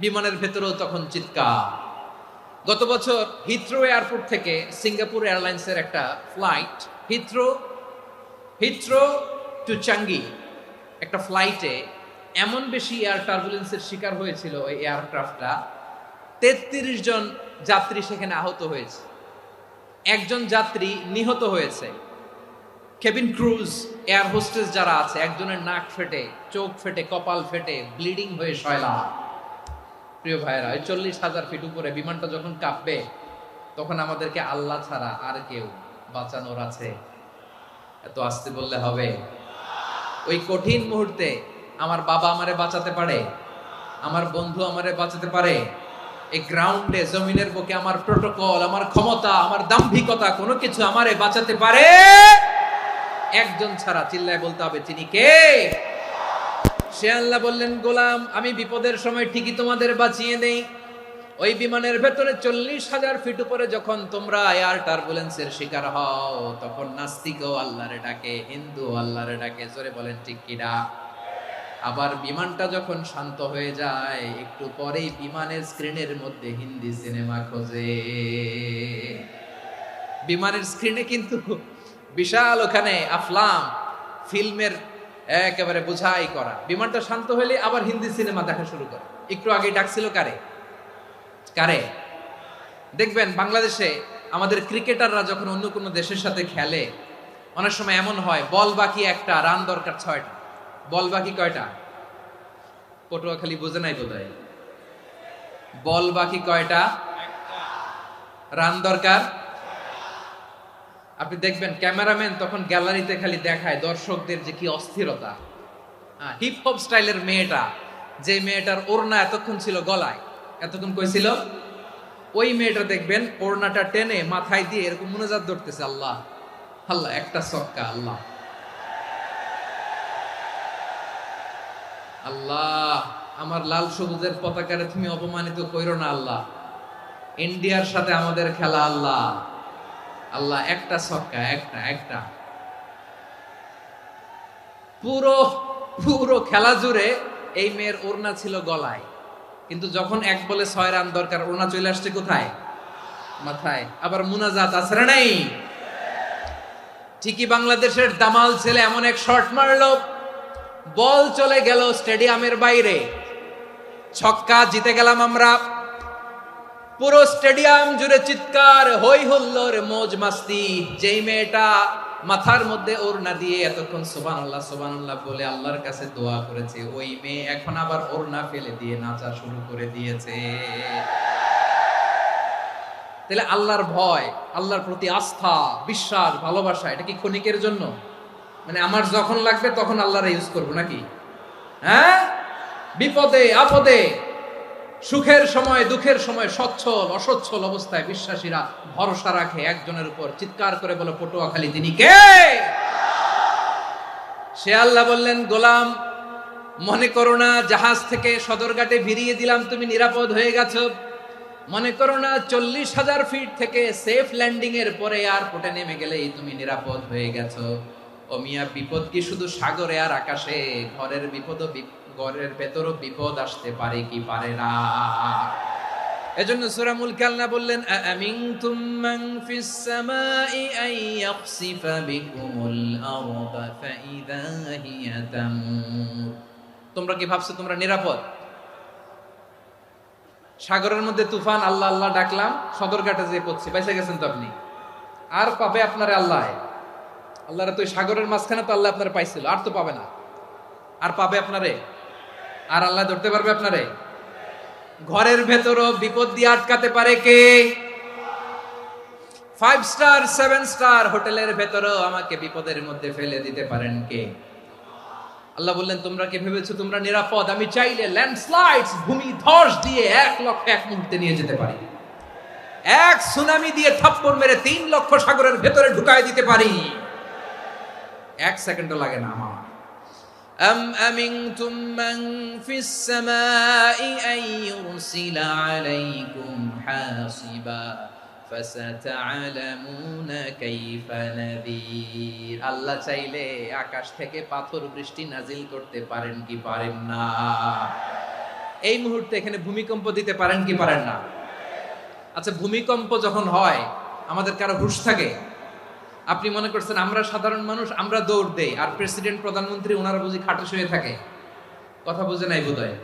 বিমানের ভেতরেও তখন চিৎকার। গত বছর হিথ্রো এয়ারপোর্ট থেকে সিঙ্গাপুর এয়ারলাইন্সের একটা ফ্লাইট, হিথ্রো টু চাঙ্গি, একটা ফ্লাইটে এমন বেশি এয়ার টার্বুলেন্সের শিকার হয়েছিল ওই এয়ারক্রাফটটা, 33 জন যাত্রী সেখানে আহত হয়েছে, একজন যাত্রী নিহত হয়েছে। কেবিন ক্রুজ, এয়ার হোস্টেস যারা আছে, একজনের নাক ফেটে, চোখ ফেটে, কপাল ফেটে, ব্লিডিং হয়ে শয়লা। প্রিয় ভাইরা, 40,000 ফিট উপরে বিমানটা যখন কাঁপবে, তখন আমাদেরকে আল্লাহ ছাড়া আর কেউ বাঁচানোর আছে? এত আসতে বললে হবে? ওই কঠিন মুহূর্তে আমার বাবা আমারে বাঁচাতে পারে, আমার বন্ধু আমারে বাঁচাতে পারে? এই গ্রাউন্ডে, জমিনের বুকে আমার প্রোটোকল, আমার ক্ষমতা, আমার দাম্ভিকতা, কোনো কিছু আমারে বাঁচাতে পারে? একজন ছাড়া, চিল্লায় বলতে হবে তিনি কে? সে আল্লাহ বললেন, গোলাম আমি বিপদের সময় ঠিকই তোমাদের বাঁচিয়ে দেই। ওই বিমানের ভেতরে 40,000 ফিট উপরে যখন তোমরা এয়ার টার্বুলেন্সের শিকার হও, তখন নাস্তিকও আল্লাহরে ডাকে, হিন্দু আল্লাহরে ডাকে, জোরে বলেন ঠিক কিনা? আবার বিমানটা যখন শান্ত হয়ে যায়, একটু পরেই বিমানের স্ক্রিনের মধ্যে হিন্দি সিনেমা খোঁজে। বিমানের স্ক্রিনে কিন্তু বিশাল ওখানে আফলাম, ফিল্মের একেবারে বোঝাই করা। বিমানটা শান্ত হলে আবার হিন্দি সিনেমা দেখা শুরু করে। একটু আগে ডাকছিল কারে? দেখবেন বাংলাদেশে আমাদের ক্রিকেটাররা যখন অন্য কোনো দেশের সাথে খেলে, অনেক সময় এমন হয় বল বাকি একটা, রান দরকার 6টা। বল বাকি কয়টা? পটুয়াখালী বোঝে নাই বোধহয়। বল বাকি কয়টা? রান দরকার। আপনি দেখবেন ক্যামেরাম্যান তখন গ্যালারিতে খালি দেখায় দর্শকদের যে কি অস্থিরতা। হিপ হপ স্টাইলের মেয়েটা, যে মেয়েটার ওড়না এতক্ষণ ছিল গলায়, এতক্ষণ কই ছিল, ওই মেয়েটা দেখবেন ওড়নাটা টেনে মাথায় দিয়ে এরকম মুনাজাত ধরতেছে, আল্লাহ আল্লাহ, একটা ছক্কা, আল্লাহ আল্লাহ, আমার লাল সবুজের পতাকারে তুমি অপমানিত কইরো না আল্লাহ, ইন্ডিয়ার সাথে আমাদের খেলা, আল্লাহ আল্লাহ, একটা ছক্কা, একটা। পুরো খেলা জুড়ে এই মেয়ের ওড়না ছিল গলায়, কিন্তু যখন 1 বলে 6 রান দরকার, ওড়না চলে আসছে কোথায়? মাথায়। আবার মুনাজাত আছে না নাই? ঠিকই বাংলাদেশের দামাল ছেলে এমন এক শট মারলো, বল চলে গেল স্টেডিয়ামের বাইরে, ছক্কা, জিতে গেলাম আমরা। পুরো স্টেডিয়াম জুড়ে চিৎকার, হই হুল্লোড়, মৌজ মাস্তি। যেই মেয়েটা মাথার মধ্যে ওড়না দিয়ে এতক্ষণ সুবহানাল্লাহ সুবহানাল্লাহ বলে আল্লাহর কাছে দোয়া করেছে, ওই মেয়ে এখন আবার ওড়না ফেলে দিয়ে নাচা শুরু করে দিয়েছে। তাহলে আল্লাহর ভয়, আল্লাহর প্রতি আস্থা, বিশ্বাস, ভালোবাসা, এটা কি ক্ষণিকের জন্য? মানে আমার যখন লাগবে তখন আল্লাহরে ইউজ করবো নাকি? হ্যাঁ, বিপদে আপদে, সুখের সময় দুঃখের সময়, সচ্ছল অসচ্ছল অবস্থায় বিশ্বাসীরা ভরসা রাখে একজনের উপর। চিৎকার করে বলো, পটুয়াখালী তিনি কে? সে আল্লাহ বললেন, গোলাম মনে করো না জাহাজ থেকে সদরঘাটে ভিড়িয়ে দিলাম, তুমি নিরাপদ হয়ে গেছো। মনে করো না 40,000 ফিট থেকে সেফ ল্যান্ডিং এর পরে এয়ারপোর্টে নেমে গেলেই তুমি নিরাপদ হয়ে গেছো। ও মিয়া, বিপদ কি শুধু সাগরে আর আকাশে? ঘরের ভেতরও বিপদ আসতে পারে কি পারে না? এজন্য সূরা মুলক আল্লাহ বললেন আমিনতুম মান ফিস সামাই আন ইয়াখসিফা বিকুমুল আরদা ফাইযা হিয়া তামুর। তোমরা কি ভাবছো তোমরা নিরাপদ? সাগরের মধ্যে তুফান, আল্লাহ আল্লাহ ডাকলাম, সদরঘাটে যেয়ে পড়ছি, পয়সা গেছেন তো আপনি। আর পাবে আপনারে আল্লাহ? আল্লাহরে তো সাগরের মাঝখানে তো আল্লাহ আপনারে পাইছিল, আর তো পাবে না। আর পাবে আপনারে? আর আল্লাহ ধরতে পারবে আপনারে? ঘরের ভেতরও বিপদ দিয়ে আটকাতে পারে কে? 5 স্টার 7 স্টার হোটেলের ভেতরও আমাকে বিপদের মধ্যে ফেলে দিতে পারেন কে? আল্লাহ বললেন তোমরা কি ভেবেছো তোমরা নিরাপদ? আমি চাইলে ল্যান্ডস্লাইডস, ভূমি ধস দিয়ে 1 লক্ষ এক মুহূর্তে নিয়ে যেতে পারি। এক সুনামি দিয়ে থাপ্পড় মেরে 3 লক্ষ সাগরের ভেতরে ঢুকায় দিতে পারি। 1 সেকেন্ডও লাগে না আমার। أم أمنتم من في السماء أن يرسل عليكم حاصبا فستعلمون كيف نذير। আল্লাহ চাইলে আকাশ থেকে পাথর বৃষ্টি নাজিল করতে পারেন কি পারেন না? এই মুহূর্তে এখানে ভূমিকম্প দিতে পারেন কি পারেন না? আচ্ছা, ভূমিকম্প যখন হয় আমাদের কারো হুঁশ থাকে? আপনি মনে করছেন আমরা সাধারণ মানুষ, আমরা দৌড় দেই, আর প্রেসিডেন্ট প্রধানমন্ত্রী ওনারা বুঝি খাটে শুয়ে থাকে? কথা বুঝে নাই বোধহয়।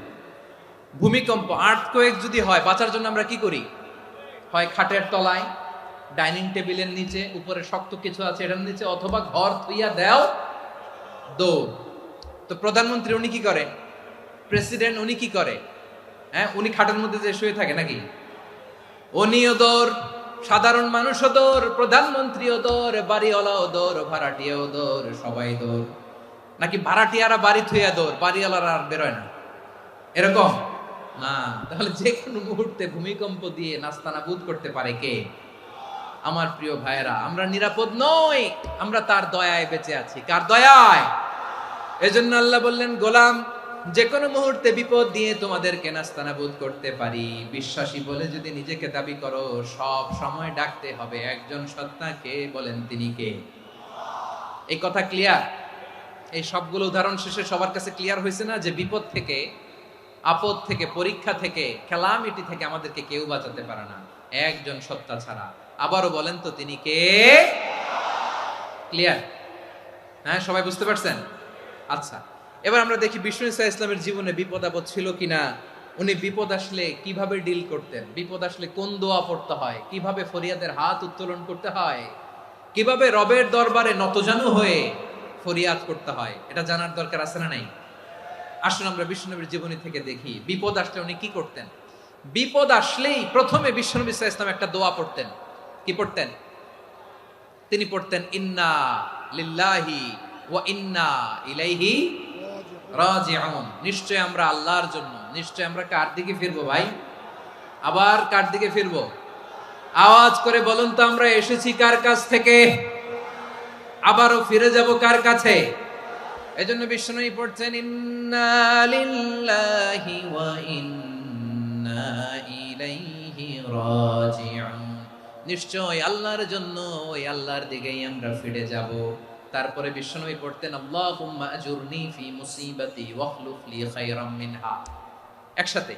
ভূমিকম্প, আর্থকোয়েক যদি হয়, বাঁচার জন্য আমরা কি করি? হয় খাটের তলায়, ডাইনিং টেবিলের নিচে, উপরে শক্ত কিছু আছে এটার নিচে, অথবা ঘর থুইয়া দেও দৌড়। তো প্রধানমন্ত্রী উনি কি করে? প্রেসিডেন্ট উনি কি করে? হ্যাঁ, উনি খাটের মধ্যে যে শুয়ে থাকে নাকি? উনিও দৌড়, সাধারণ মানুষও দৌড়, প্রধানমন্ত্রীও দৌড়, বাড়িওয়ালাও দৌড়, ভাড়াটিয়াও দৌড়, সবাই দৌড়। নাকি ভাড়াটিয়ারা বাড়ি থুইয়া দৌড়, বাড়িওয়ালারা আর বেরোয় না? এরকম না। তাহলে যে কোনো মুহূর্তে ভূমিকম্প দিয়ে নাস্তানাবুদ করতে পারে কে? আমার প্রিয় ভাইয়েরা, আমরা নিরাপদ নই, আমরা তার দয়ায় বেঁচে আছি। কার দয়ায়? এজন্য আল্লাহ বললেন গোলাম, যে কোনো মুহূর্তে বিপদ দিয়ে তোমাদেরকে নাস্তানাবুদ করতে পারি। বিশ্বাসী বলে যদি নিজেকে দাবি করো, সব সময় ডাকতে হবে একজন সত্তাকে। বলেন তিনি কে? এই কথা ক্লিয়ার? এই সবগুলো উদাহরণ শেষে সবার কাছে ক্লিয়ার হয়েছে না যে বিপদ থেকে, আপদ থেকে, পরীক্ষা থেকে, ক্যালামিটি থেকে আমাদেরকে কেউ বাঁচাতে পারে না একজন সত্তা ছাড়া। আবারও বলেন তো তিনি কে? ক্লিয়ার? হ্যাঁ, সবাই বুঝতে পারছেন? আচ্ছা, এবার আমরা দেখি বিষ্ণু ইসা ইসলামের জীবনে বিপদ আপদ ছিল কিনা। উনি বিপদ আসলে কিভাবে ডিল করতেন, বিপদ আসলে কোন দোয়া পড়তে হয়, কিভাবে ফরিয়াদের হাত উত্তোলন করতে হয়, কিভাবে রবের দরবারে নতজানু হয়ে ফরিয়াদ করতে হয়, এটা জানার দরকার আছে না নাই? আসুন আমরা বিষ্ণুনবীর জীবনী থেকে দেখি বিপদ আসলে উনি কি করতেন। বিপদ আসলেই প্রথমে বিষ্ণু ইসা ইসলাম একটা দোয়া পড়তেন। কি পড়তেন? তিনি পড়তেন ইন্না লিল্লাহি ওয়া ইন্না ইলাইহি রাজিউন। নিশ্চয় আমরা আল্লাহর জন্য, নিশ্চয় আমরা কার দিকে ফিরবো ভাই? আবার কার দিকে ফিরবো? আওয়াজ করে বলুন তো, আমরা এসেছি কার কাছ থেকে, আবারও ফিরে যাব কার কাছে? এজন্য বিষ্ণু পড়ছেন ইন্না লিল্লাহি ওয়া ইন্না ইলাইহি রাজিউন। নিশ্চয় আল্লাহর জন্য, ওই আল্লাহর দিকেই আমরা ফিরে যাব। তারপরে বিশ্বনবী পড়তেন আল্লাহুম্মা আজুরনি ফি মুসিবাতি ওয়াখলুফ লি খায়রাম মিনহা। একসাথে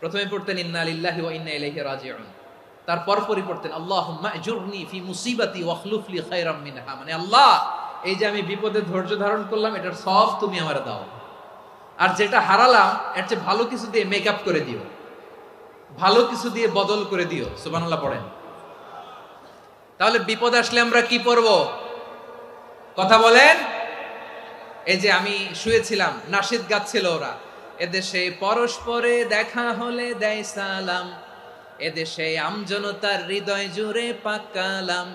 প্রথমে পড়তেন ইন্না লিল্লাহি ওয়া ইন্না ইলাইহি রাজিউন, তারপর পরে পড়তেন আল্লাহুম্মা আজুরনি ফি মুসিবাতি ওয়াখলুফ লি খায়রাম মিনহা। মানে আল্লাহ, এই যে আমি বিপদে ধৈর্য ধারণ করলাম, এটার সব তুমি আমারে দাও, আর যেটা হারালাম এর চেয়ে ভালো কিছু দিয়ে মেকআপ করে দিও, ভালো কিছু দিয়ে বদল করে দিও। সুবহানাল্লাহ পড়েন। তাহলে বিপদ আসলে আমরা কি পড়ব? কথা বলেন। এই যে আমি শুয়েছিলাম, নাশিদ গাচ্ছিল ওরা, এদেশে পরস্পরে দেখা হলে দেয় সালাম, এদেশে আমজনতার হৃদয় জুড়ে পাকালাম,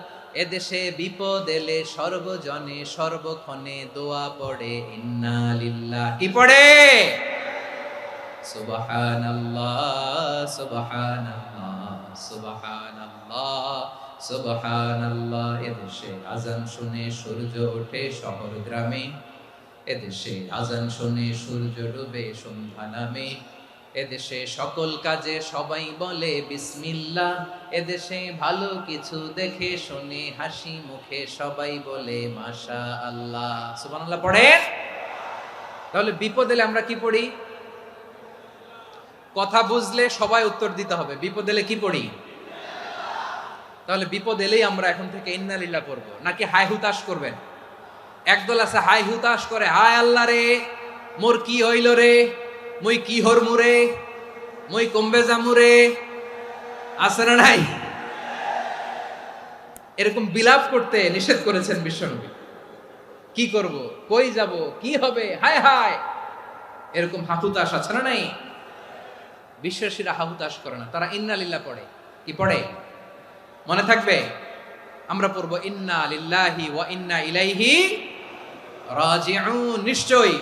এদেশে বিপদ এলে সর্বজনে সর্বক্ষণে দোয়া পড়ে ইন্না লিল্লাহি। কি পড়ে? সুবহানাল্লাহ সুবহানাল্লাহ সুবহানাল্লাহ সুবহানাল্লাহ। এদেশে আজান শুনে সূর্য ওঠে শহর গ্রামে, এদেশে আজান শুনে সূর্য ডুবে সন্ধ্যা নামে, এদেশে সকল কাজে সবাই বলে বিসমিল্লাহ, এদেশে ভালো কিছু দেখে শুনে হাসি মুখে সবাই বলে মাশাআল্লাহ। সুবহানাল্লাহ পড়েন। তাহলে বিপদ এলে আমরা কি পড়ি? কথা বুঝলে সবাই উত্তর দিতে হবে। বিপদ এলে কি পড়ি? তাহলে বিপদ এলেই আমরা এখন থেকে ইন্না লিল্লাহ পড়বো, নাকি হাই হুতাশ করবেন? একদল আছে হাই হুতাশ করে, হায় আল্লাহ রে মোর কি হইল রে, মুই কি হরমু রে, মুই কমবে জামু রে, আছে না নাই? এরকম বিলাপ করতে নিষেধ করেছেন বিশ্বনবী। কি করব, কই যাব, কি হবে, হায় হায়, এরকম হাহুতাশ আছে না নাই? বিশ্বাসীরা হাহুতাশ করে না, তারা ইন্না লিল্লাহ পড়ে। কি পড়ে মনে থাকবে? আমরা পড়বো ইন্না লিল্লাহি ওয়া ইন্না ইলাইহি রাজিউন। নিশ্চয়ই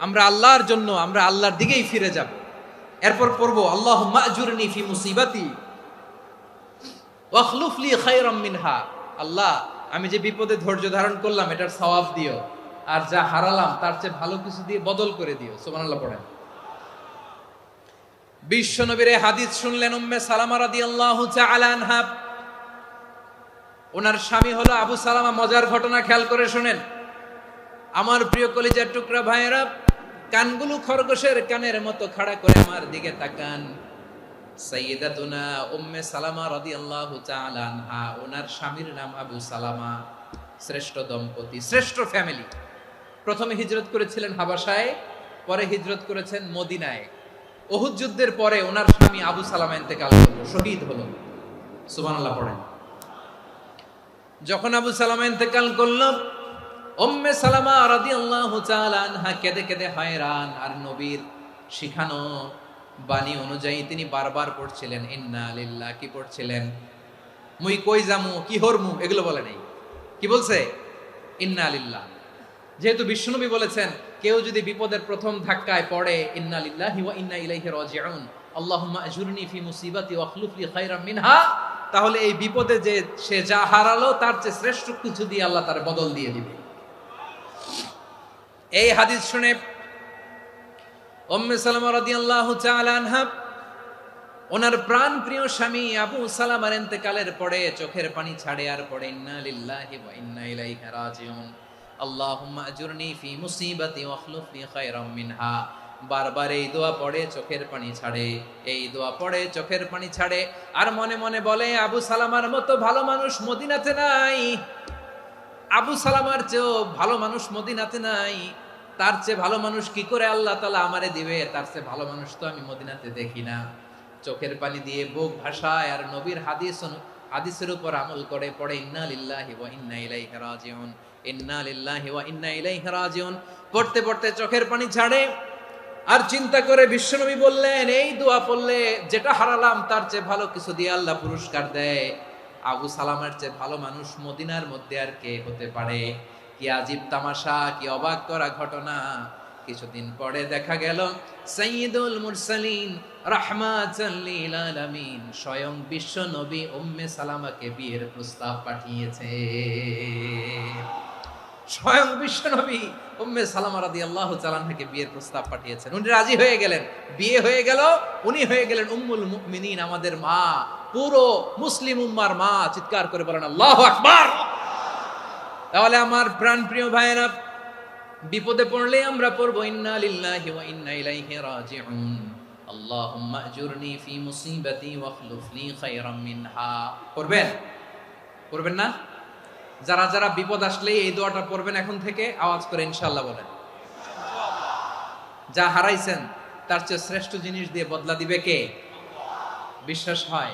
আমরা আল্লাহর জন্য, আমরা আল্লাহর দিকেই ফিরে যাব। এরপর পড়বো আল্লাহুম্মা আজুরনি ফি মুসিবাতি ওয়াখলুফ লি খায়রাম মিনহা। আল্লাহ, আমি যে বিপদে ধৈর্য ধারণ করলাম এটার সওয়াব দিও, আর যা হারালাম তার চেয়ে ভালো কিছু দিয়ে বদল করে দিও। সুবহানাল্লাহ পড়েন। বিশ্ব নবীর হাদিস শুনলেন উম্মে সালামা রাদিয়াল্লাহু তাআলা আনহা। ওনার স্বামী হলো আবু সালামা। মজার ঘটনা খেয়াল করে শুনেন আমার প্রিয় কলিজার টুকরা ভাইয়েরা। কানগুলো খরগোশের কানের মতো খাড়া করে আমার দিকে তাকান। সাইয়্যিদাতুনা উম্মে সালামা রাদিয়াল্লাহু তাআলা আনহা, ওনার স্বামীর নাম আবু সালামা। শ্রেষ্ঠ দম্পতি, শ্রেষ্ঠ ফ্যামিলি। প্রথমে হিজরত করেছিলেন হাবাসায়, পরে হিজরত করেছেন মদিনায়। উহুদ যুদ্ধের পরে ওনার স্বামী আবু সালামা ইন্তেকাল করলো, শহীদ হলো। সুবহানাল্লাহ পড়েন। যখন আবু সালামা ইন্তেকাল করলো, উম্মে সালামা রাদিয়াল্লাহু তাআলা আনহা কেঁদে কেঁদে হয়রান। আর নবীর শিখানো বাণী অনুযায়ী তিনি বারবার পড়ছিলেন ইন্না লিল্লাহ। কি পড়ছিলেন? মুই কই জামু, কি হরমু, এগুলো বলে নাই। কি বলছে? ইন্না লিল্লাহ। যেহেতু বিশ্বনবী বলেছেন কেউ যদি বিপদের প্রথম ধাক্কায় পড়ে ইন্না লিল্লাহি ওয়া ইন্না ইলাইহি রাজিউন, আল্লাহুম্মা আজুরনি ফি মুসিবাতি ওয়াখলুফ লি খায়রাম মিনহা, তাহলে এই বিপদে যে সে যা হারালো তার চেয়ে শ্রেষ্ঠ কিছু দিয়ে আল্লাহ তার বদল দিয়ে দিবে। এই হাদিস শুনে উম্মে সালামা রাদিয়াল্লাহু তাআলা আনহা ওনার প্রাণ প্রিয় স্বামী আবু সালামার ইন্তেকালের পরে চোখের পানি ছাড়ে আর পড়ে ইন্না লিল্লাহি ওয়া ইন্না ইলাইহি রাজিউন, আল্লাহুম্মা আজুরনি ফি মুসিবাতি ওয়াখলুফ লি খায়রাম মিনহা। বারবার এই দোয়া পড়ে চোখের পানি ছাড়ে, এই দোয়া পড়ে চোখের পানি ছাড়ে। আর মনে মনে বলে আবু সালামার মতো ভালো মানুষ মদিনাতে নাই, আবু সালামার চেয়েও ভালো মানুষ মদিনাতে নাই। তার চেয়ে ভালো মানুষ কি করে আল্লাহ তাআলা আমারে দিবে? তার চেয়ে ভালো মানুষ তো আমি মদিনাতে দেখি না। চোখের পানি দিয়ে বুক ভাসায় আর নবীর হাদিসের উপর আমল করে পড়ে ইন্না লিল্লাহি ওয়া ইন্না ইলাইহি রাজিউন, ইন্না লিল্লাহি ওয়া ইন্না ইলাইহি রাজিউন। পড়তে পড়তে চোখের পানি ছাড়ে আর চিন্তা করে বিশ্বনবী বললেন এই দোয়া পড়লে যেটা হারালাম তার চেয়ে ভালো কিছু দিয়ে আল্লাহ পুরস্কার দেয়। আবু সালামের চেয়ে ভালো মানুষ মদিনার মধ্যে আর কে হতে পারে? কি আজীব তামাশা, কি অবাক করা ঘটনা। কিছুদিন পরে দেখা গেল সাইয়্যিদুল মুরসালিন রাহমাতাল লিল আলামিন স্বয়ং বিশ্ব নবী উম্মে সালামাকে বিয়ের প্রস্তাব পাঠিয়েছে। স্বয়ং বিশ্ব নবী উম্মে সালামা রাদিয়াল্লাহু তাআলা আনহাকে বিয়ের প্রস্তাব পাঠিয়েছেন। উনি রাজি হয়ে গেলেন, বিয়ে হয়ে গেল। উনি হয়ে গেলেন উম্মুল মুমিনিন, আমাদের মা, পুরো মুসলিম উম্মার মা। চিৎকার করে বলেন আল্লাহু আকবার। তাহলে আমার প্রাণ প্রিয় ভাইয়েরা, বিপদে পড়লে আমরা পড়বো ইন্না লিল্লাহি ওয়া ইন্না ইলাইহি রাজিউন, আল্লাহুম্মা আজুরনি ফি মুসিবাতি ওয়াখলুফ লি খায়রাম মিনহা। পড়বেন? পড়বেন না? যারা যারা বিপদ আসলে এই দোয়াটা পড়বেন এখন থেকে আওয়াজ করে ইনশাআল্লাহ বলেন। যা হারাইছেন তার চেয়ে শ্রেষ্ঠ জিনিস দিয়ে বদলা দিবে কে? বিশ্বাস হয়?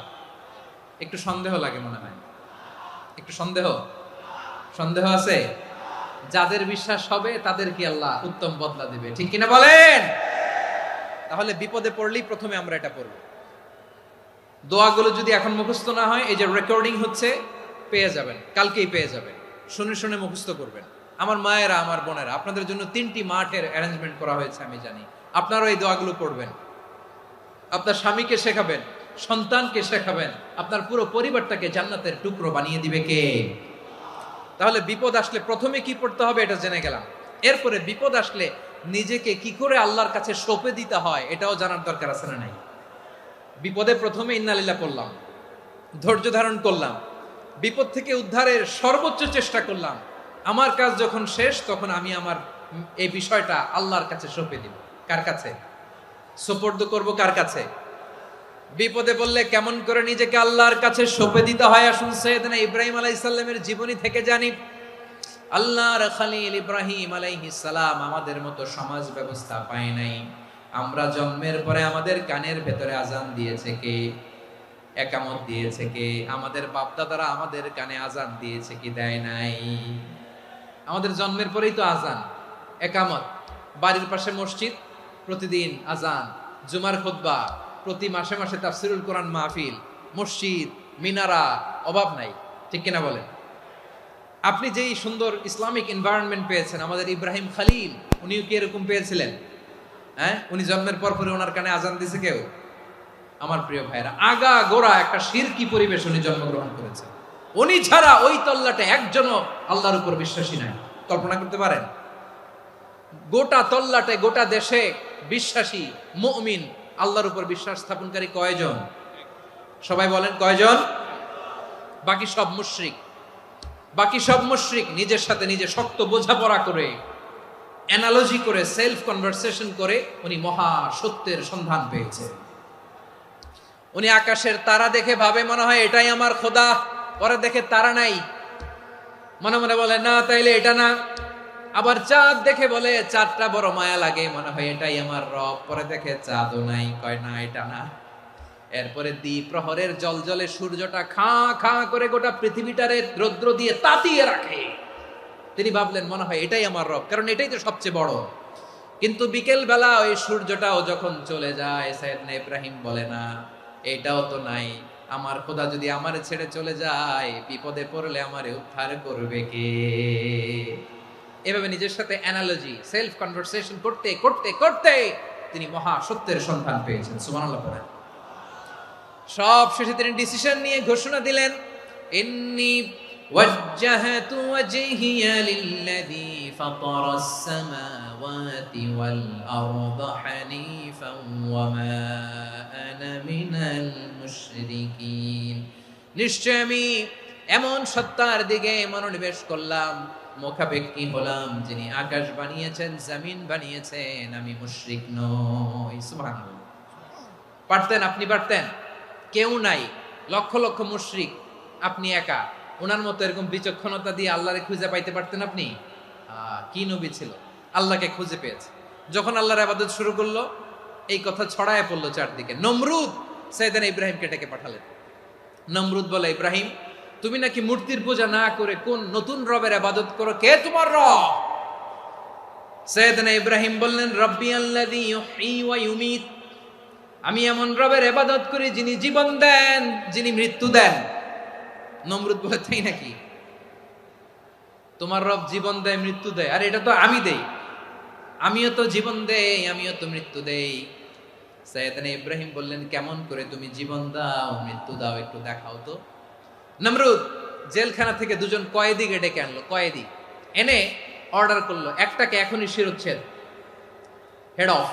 একটু সন্দেহ লাগে মনে হয়, একটু সন্দেহ আছে? যাদের বিশ্বাস হবে তাদের কি আল্লাহ উত্তম বদলা দিবে, ঠিক কিনা বলেন? তাহলে বিপদে পড়লেই প্রথমে আমরা এটা পড়ব। দোয়াগুলো যদি এখন মুখস্থ না হয়, এই যে রেকর্ডিং হচ্ছে পেয়ে যাবেন, কালকেই পেয়ে যাবেন। শুনে শুনে মুখস্থ করবেন। আমার মায়েরা, আমার বোনেরা, আপনাদের জন্য 3টি মাঠের অ্যারেঞ্জমেন্ট করা হয়েছে, আমি জানি। আপনারাও এই দোয়াগুলো পড়বেন, আপনার স্বামীকে শেখাবেন, সন্তানকে শেখাবেন, আপনার পুরো পরিবারটাকে জান্নাতের টুকরো বানিয়ে দিবে কে? তাহলে বিপদ আসলে প্রথমে কি পড়তে হবে এটা জেনে গেলাম। এরপরে বিপদ আসলে নিজেকে কি করে আল্লাহর কাছে সঁপে দিতে হয় এটাও জানার দরকার আছে না নাই? বিপদে প্রথমে ইন্না লিল্লাহ পড়লাম, ধৈর্য ধারণ করলাম, বিপদ থেকে উদ্ধারের সর্বোচ্চ চেষ্টা করলাম। আমার কাজ যখন শেষ তখন আমি আমার এই বিষয়টা আল্লাহর কাছে সঁপে দিব। কার কাছে? সুপর্দ করব কার কাছে? বিপদে পড়লে কেমন করে নিজেকে আল্লাহর কাছে সঁপে দিতে হয় আসুন সাইয়েদনা ইব্রাহিম আলাইহিস সালামের জীবনী থেকে জানি। আল্লাহর খলিল ইব্রাহিম আলাইহিস সালাম আমাদের মতো সমাজ ব্যবস্থা পায় নাই। আমরা জন্মের পরে আমাদের কানের ভেতরে আজান দিয়েছে কে? একামত দিয়েছে কে? আমাদের বাপদাদারা আমাদের কানে আজান দিয়েছে কি দেয় নাই? আমাদের জন্মের পরেই তো আজান, একামত, বাড়ির পাশে মসজিদ, প্রতিদিন আজান, জুমার খুতবা, প্রতি মাসে মাসে তাফসিরুল কোরআন মাহফিল, মসজিদ, মিনারা, অভাব নাই। ঠিক কিনা বলেন? আপনি যেই সুন্দর ইসলামিক এনভায়রনমেন্ট পেয়েছেন, আমাদের ইব্রাহিম খলিল উনিও কি এরকম পেয়েছিলেন? হ্যাঁ, উনি জন্মের পর পরে ওনার কানে আজান দিছে কেউ? আমার প্রিয় ভাইরা, আগা গোড়া একটা শিরকি পরিবেশ উনি জন্মগ্রহণ করেছেন। উনি ছাড়া ওই তল্লাটে একজনও আল্লাহর উপর বিশ্বাসী নাই। কল্পনা করতে পারেন? গোটা তল্লাটে, গোটা দেশে বিশ্বাসী মুমিন, আল্লাহর উপর বিশ্বাস স্থাপনকারী কয়জন? সবাই বলেন কয়জন? বাকি সব মুশরিক। বাকি সব মুশরিক নিজের সাথে নিজে শক্ত বোঝাপড়া করে, অ্যানালজি করে, সেলফ কনভারসেশন করে উনি মহা সত্যের সন্ধান পেয়েছে। উনি আকাশের তারা দেখে ভাবে মনে হয় এটাই আমার খোদা, পরে দেখে তারা নাই, মনে মনে বলে না তাইলে এটা না। আবার চাঁদ দেখে বলে চাঁদটা বড় মায়া লাগে, মনে হয় এটাই আমার রব, পরে দেখে চাঁদও নাই, কয় না এটা না। এরপরে দ্বীপ প্রহরের জলজলে সূর্যটা খাঁ খাঁ করে গোটা পৃথিবীটারে রৌদ্র দিয়ে তাতিয়ে রাখে। তিনি ভাবলেন মনে হয় এটাই আমার রব, কারণ এটাই তো সবচেয়ে বড়। কিন্তু বিকেল বেলা ওই সূর্যটাও যখন চলে যায়, সাইয়েদনা ইব্রাহিম বলে না এটাও তো নাই, আমার খোদা যদি আমারে ছেড়ে চলে যায়, বিপদে পড়লে আমারে উদ্ধার করবে কে? এভাবে নিজের সাথে অ্যানালজি, সেলফ কনভারসেশন করতে করতে করতে তিনি মহা সত্যের সন্ধান পেয়েছেন। সুবহানাল্লাহ পড়েন। সব শেষে তিনি ডিসিশন নিয়ে ঘোষণা দিলেন, ইন্নী ওয়াজ্জাহাতু ওয়াজহিয়া লিল্লাযী ফাতারাস সামাওয়াতি ওয়াল আরদা হানিফান ওয়া মা আনা মিনাল মুশরিকিন। নিশ্চয় আমি এমন সত্তার দিকে মনোনিবেশ করলাম, মুখাপেক্ষী হলাম, যিনি আকাশ বানিয়েছেন, জমিন বানিয়েছেন, আমি মুশরিক নই। সুবহানাল্লাহ। পারতেন? আপনি পারতেন? কেউ নাই, লক্ষ লক্ষ মুশরিক, আপনি একা। ওনার মতো এরকম বিচক্ষণতা দিয়ে আল্লাহরে খুঁজে পাইতে পারতেন আপনি? কি নবী ছিল, আল্লাহকে খুঁজে পেয়েছে। যখন আল্লাহর ইবাদত শুরু করলো, এই কথা ছড়ায় পড়লো চারদিকে। নমরুদ সাইয়েদনা ইব্রাহিমকে ডেকে পাঠালেন। নমরুদ বলে, ইব্রাহিম তুমি নাকি মূর্তির পূজা না করে কোন নতুন রবের ইবাদত করো, কে তোমার রব? সাইয়েদনা ইব্রাহিম বললেন, রব্বি আল্লাযী ইউহয়ী ওয়া ইউমীত, আমি এমন রবের ইবাদত করি যিনি জীবন দেন, যিনি মৃত্যু দেন। নমরুদ বলে, তাই নাকি? তোমার রব জীবন দেয়, মৃত্যু দেয়? আর এটা তো আমি দেই, আমিও তো জীবন দেই, আমিও তো মৃত্যু দেই। সাইয়েদনা ইব্রাহিম বললেন, কেমন করে তুমি জীবন দাও, মৃত্যু দাও, একটু দেখাও তো। নমরুদ জেলখানা থেকে দুজন কয়েদিকে ডেকে আনলো। কয়েদি এনে অর্ডার করলো, একটাকে এখনই শিরোচ্ছেদ, হেড অফ,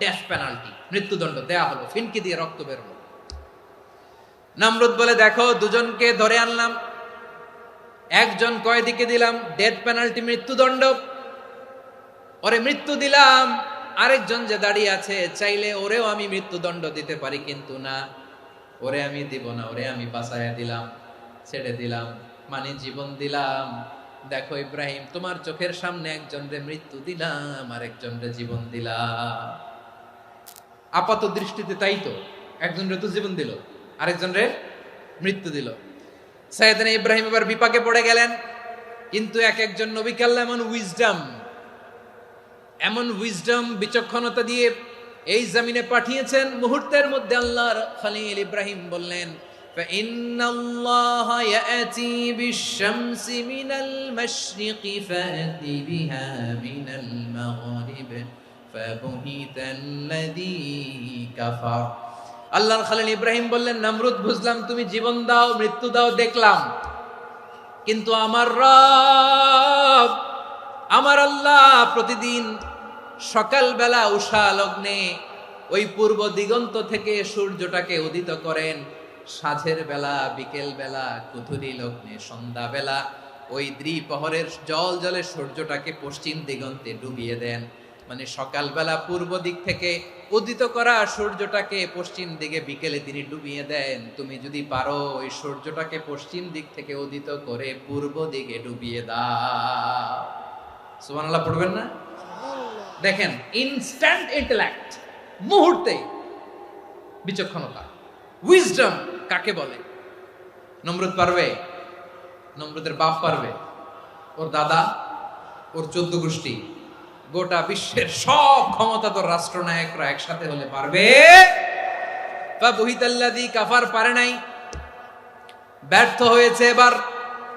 ডেথ পেনাল্টি, মৃত্যুদণ্ড দেয়া হলো। ফিনকি দিয়ে রক্ত বের হলো। নমরুদ বলে, দেখো দুজনকে ধরে আনলাম, একজন কয়েদিকে দিলাম ডেথ পেনাল্টি, মৃত্যুদণ্ড, ওরে মৃত্যু দিলাম। আরেকজন যে দাঁড়িয়ে আছে, চাইলে ওরেও আমি মৃত্যুদণ্ড দিতে পারি, কিন্তু না, ওরে আমি দিব না, ওরে আমি বাঁচাইয়া দিলাম, ছেড়ে দিলাম, মানে জীবন দিলাম। দেখো ইব্রাহিম, তোমার চোখের সামনে একজনরে মৃত্যু দিলাম, আর একজনরে জীবন দিলাম। আপাত দৃষ্টিতে তাই তো, একজনরে তো জীবন দিল, আরেকজনরে মৃত্যু দিল। সাইয়েদনা ইব্রাহিম এবার বিপাকে পড়ে গেলেন। কিন্তু এক একজন নবীকে আল্লাহ এমন উইজডম, বিচক্ষণতা দিয়ে এই জমিনে পাঠিয়েছেন। মুহূর্তের মধ্যে আল্লাহর খলিল ইব্রাহিম বললেন, فإن الله يأتي بالشمس من المشرق فأت بها من المغرب فبهت الذي كفر। আল্লাহর খলিল ইব্রাহিম বললেন, নমরুদ বুঝলাম তুমি জীবন দাও, মৃত্যু দাও, দেখলাম, কিন্তু আমার রব, আমার আল্লাহ প্রতিদিন সকালবেলা উষা লগ্নে ওই পূর্ব দিগন্ত থেকে সূর্যটাকে উদিত করেন, সাঁঝের বেলা, বিকেল বেলা, কুথুরি লগ্নে, সন্ধ্যা বেলা ওই দ্বিপ্রহরের জল জলে সূর্যটাকে পশ্চিম দিগন্তে ডুবিয়ে দেন। মানে সকালবেলা পূর্ব দিক থেকে উদিত করা সূর্যটাকে পশ্চিম দিকে বিকেলে তিনি ডুবিয়ে দেন। তুমি যদি পারো ওই সূর্যটাকে পশ্চিম দিক থেকে উদিত করে পূর্ব দিকে ডুবিয়ে দাও। সুবহানাল্লাহ পড়বেন না? দেখেন, ইনস্ট্যান্ট ইন্টেলেক্ট, মুহূর্তে বিচক্ষণতা, উইজডম কাকে বলে? নমরুদ পারবে? নমরুদের বাপ পারবে? ওর দাদা, ওর 14 গোষ্ঠী, গোটা বিশ্বের সব ক্ষমতাধর রাষ্ট্রনায়করা একসাথে হলে পারবে? ফাবুহিতাল্লাযী কাফার পারে নাই, ব্যর্থ হয়েছে। এবার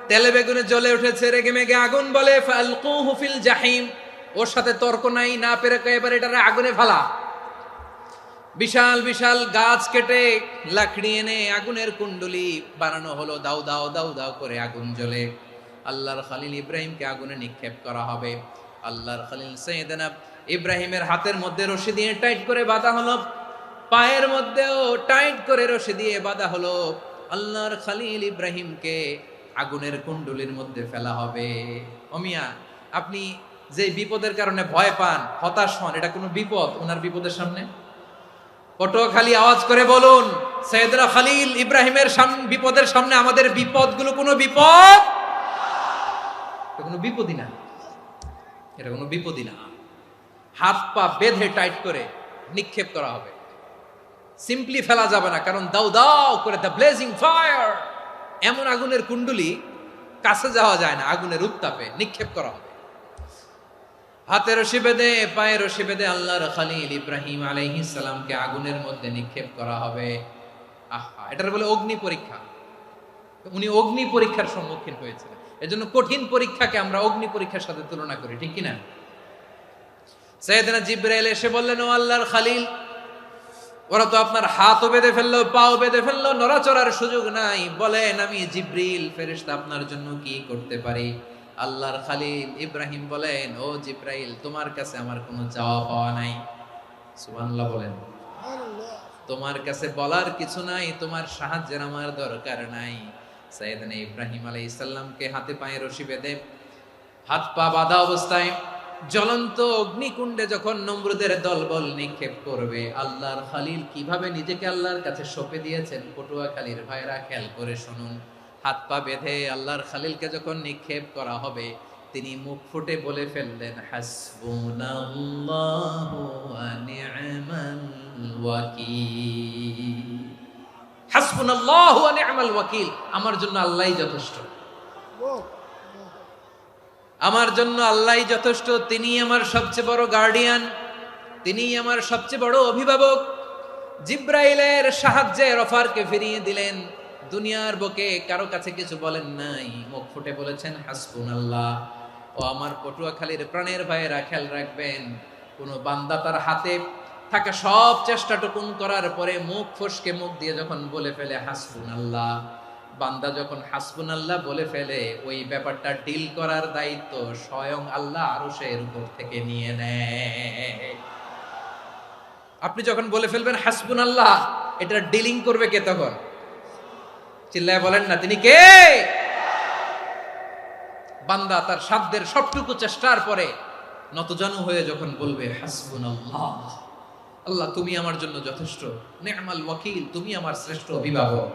তেলে বেগুনে জ্বলে উঠেছে, রেগে মেগে আগুন বলে ফালকুহু ফিল জাহিম। ওর সাথে তর্ক নাই, না পেরে এবার এটারে আগুনে ফেলা। বিশাল বিশাল গাছ কেটে লাকড়ি এনে আগুনের কুণ্ডলি বানানো হলো, দাউ দাউ দাউ দাউ করে আগুন জ্বলে। আল্লাহর খলিল ইব্রাহিমকে আগুনে নিক্ষেপ করা হবে। আল্লাহর খলিল সাইয়েদনা ইব্রাহিমের হাতের মধ্যে রশি দিয়ে টাইট করে বাঁধা হলো, পায়ের মধ্যেও টাইট করে রশি দিয়ে বাঁধা হলো। আল্লাহর খলিল ইব্রাহিমকে আগুনের কুণ্ডলির মধ্যে ফেলা হবে। ওমিয়া, আপনি যে বিপদের কারণে ভয় পান, হতাশ হন, এটা কোনো বিপদ ওনার বিপদের সামনে? পটুয়াখালী আওয়াজ করে বলুন, সাইয়েদনা খলিল ইব্রাহিমের বিপদের সামনে আমাদের বিপদগুলো কোনো বিপদ? এটা কোনো বিপদই না, এটা কোনো বিপদই না। হাত পা বেঁধে টাইট করে নিক্ষেপ করা হবে, সিম্পলি ফেলা যাবে না, কারণ দাউ দাউ করে দ্য ব্লেজিং ফায়ার, এমন আগুনের কুণ্ডলি, কাছে যাওয়া যায় না, আগুনের উত্তাপে নিক্ষেপ করা হবে। হাতে রশি বেঁধে, পায়ে রশি বেঁধে আল্লাহর খলিল ইব্রাহিম আলাইহিস সালামকে আগুনের মধ্যে নিক্ষেপ করা হবে। আহা, এটার বলে অগ্নি পরীক্ষা। উনি অগ্নি পরীক্ষার সম্মুখীন হয়েছিলেন। এজন্য কঠিন পরীক্ষাকে আমরা অগ্নি পরীক্ষার সাথে তুলনা করি, ঠিক কিনা? সাইয়েদনা জিবরাইল এসে বললেন, ও আল্লাহর খলিল, ওরা তো আপনার হাতও বেঁধে ফেললো, পাও বেঁধে ফেললো, নড়াচড়ার সুযোগ নাই, বলেন আমি জিবরিল ফেরেশতা আপনার জন্য কি করতে পারি? আল্লাহর খলিল ইব্রাহিম বলেন, ও জিবরাইল, তোমার কাছে আমার কোনো চাওয়া পাওয়া নাই। সুবহানাল্লাহ বলেন। তোমার কাছে বলার কিছু নাই, তোমার সাহায্যের আমার দরকার নাই। সাইয়েদনা ইব্রাহিম আলাইহিস সালামকে হাতে পায়ে রশি বেঁধে, হাত পা বাঁধা অবস্থায় জ্বলন্ত অগ্নিকুণ্ডে যখন নমরুদের দলবল নিক্ষেপ করবে, আল্লাহর খলিল কিভাবে নিজেকে আল্লাহর কাছে সঁপে দিয়েছেন, পটুয়াখালীর ভাইরা খেয়াল করে শুনুন। হাত পা বেঁধে আল্লাহর খলিলকে যখন নিক্ষেপ করা হবে, তিনি মুখ ফুটে বলে ফেললেন, হাসবুনাল্লাহু ওয়া নি'মাল ওয়াকিল। হাসবুনাল্লাহু ওয়া নি'মাল ওয়াকিল, আমার জন্য আল্লাহই যথেষ্ট, আমার জন্য আল্লাহই যথেষ্ট। তিনি আমার সবচেয়ে বড় গার্ডিয়ান, তিনি আমার সবচেয়ে বড় অভিভাবক। জিব্রাইলের সাহায্যে অফারকে ফিরিয়ে দিলেন। দুনিয়ার বুকে কারো কাছে কিছু বলেন নাই, মুখ ফুটে বলেছেন হাসবুনাল্লাহ। ও আমার পটুয়াখালীর প্রাণের ভাইয়েরা, খেয়াল রাখবেন, কোন বান্দা তার হাতে থাকা সব চেষ্টাটুকুন করার পরে মুখ ফসকে মুখ দিয়ে যখন বলে ফেলে হাসবুনাল্লাহ, বান্দা যখন হাসবুনাল্লাহ বলে ফেলে, ওই ব্যাপারটা ডিল করার দায়িত্ব স্বয়ং আল্লাহ আরশের উপর থেকে নিয়ে নেয়। আপনি যখন বলে ফেলবেন হাসবুনাল্লাহ, এটা ডিলিং করবে কে তখন? চিল্লায় বলেন না, তিনি কে? বান্দা তার সাধ্যের সবটুকু চেষ্টার পরে নতজানু হয়ে যখন বলবে হাসবুনাল্লাহ, আল্লাহ তুমি আমার জন্য যথেষ্ট, নি'মাল ওয়াকিল, তুমি আমার শ্রেষ্ঠ অভিভাবক,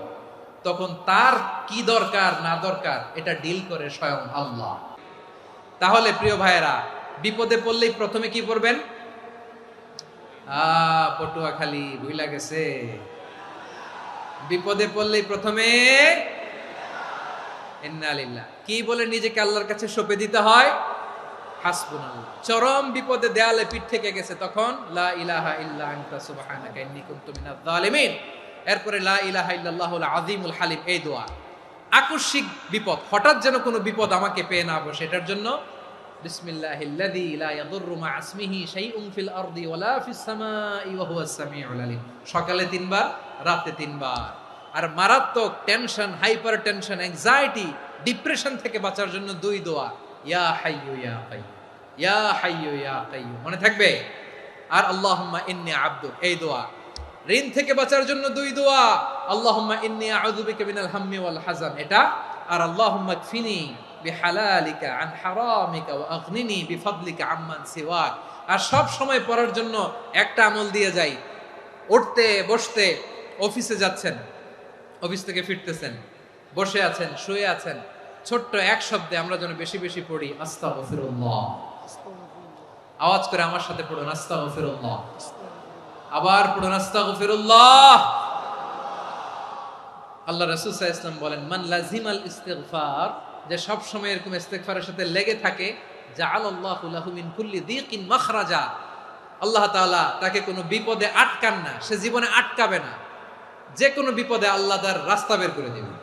তখন তার কি দরকার না দরকার এটা ডিল করে স্বয়ং আল্লাহ। তাহলে প্রিয় ভাইয়েরা, বিপদে পড়লেই প্রথমে কি করবেন? পটুয়াখালী ভুইলা গেছে, বিপদে পড়লেই প্রথমে ইন্না লিল্লাহ কি বলে নিজেকে আল্লাহর কাছে সঁপে দিতে হয়? হাসবুনাল্লাহ। চরম বিপদে দেয়ালে পিঠ থেকে গেছে, তখন লা ইলাহা ইল্লা আনতা সুবহানাকা ইন্নী কুনতু মিনাজ জালিমিন। এরপরে লা ইলাহা ইল্লাল্লাহুল আযীমুল হালিম, এই দোয়া। আকস্মিক বিপদ, হঠাৎ যেন কোনো বিপদ আমাকে পেয়ে না বসে, এটার জন্য বিসমিল্লাহিল্লাযী লা ইয়াদুররু মা ইসমিহি শাইউন ফিল আরদি ওয়ালা ফিস সামাই ওয়া হুয়াস সামিউল আলিম। সকালে 3 বার, রাতে 3 বার। আর মারাত্মক tension, hyper tension, anxiety, depression থেকে বাঁচার জন্য 2 দোয়া, ইয়া হাইয়্যু ইয়া কাইয়্যুম, ইয়া হাইয়্যু ইয়া কাইয়্যুম, মনে থাকবে? আর আল্লাহুম্মা ইন্নী আবদুক, এই দোয়া। ঋণ থেকে বাঁচার জন্য 2 দোয়া, আল্লাহুম্মা ইন্নী আউযু বিকা মিনাল হাম্মি ওয়াল হাযান, এটা। আর আল্লাহুম্মা কফিনি বিহালালিকা আন হারামিকা ওয়া আগনিনি বিফাদলিকা আম্মান সিওয়াক, আর সব সময় পড়ার জন্য একটা আমল দিয়ে যাই, উঠতে বসতে, অফিসে যাচ্ছেন, অফিস থেকে ফিরতেছেন, বসে আছেন, শুয়ে আছেন, ছোট্ট এক শব্দে আমরা যেন বেশি বেশি পড়ি আস্তাগফিরুল্লাহ। আওয়াজ করে আমার সাথে পড়ুন আস্তাগফিরুল্লাহ, আবার পড়ুন আস্তাগফিরুল্লাহ। আল্লাহ রাসূল সাল্লাল্লাহু আলাইহি ওয়াসাল্লাম বলেন, মান লাজিমাল ইস্তিগফার, যে সব সময় এরকম ইস্তিগফারের সাথে লেগে থাকে, জাআলাল্লাহু লাহু মিন কুল্লি যিকিন মাখরাজা, আল্লাহ তাআলা তাকে কোনো বিপদে আটকান না, সে জীবনে আটকাবে না, যে কোনো বিপদে আল্লাহ তার রাস্তা বের করে দিবেন।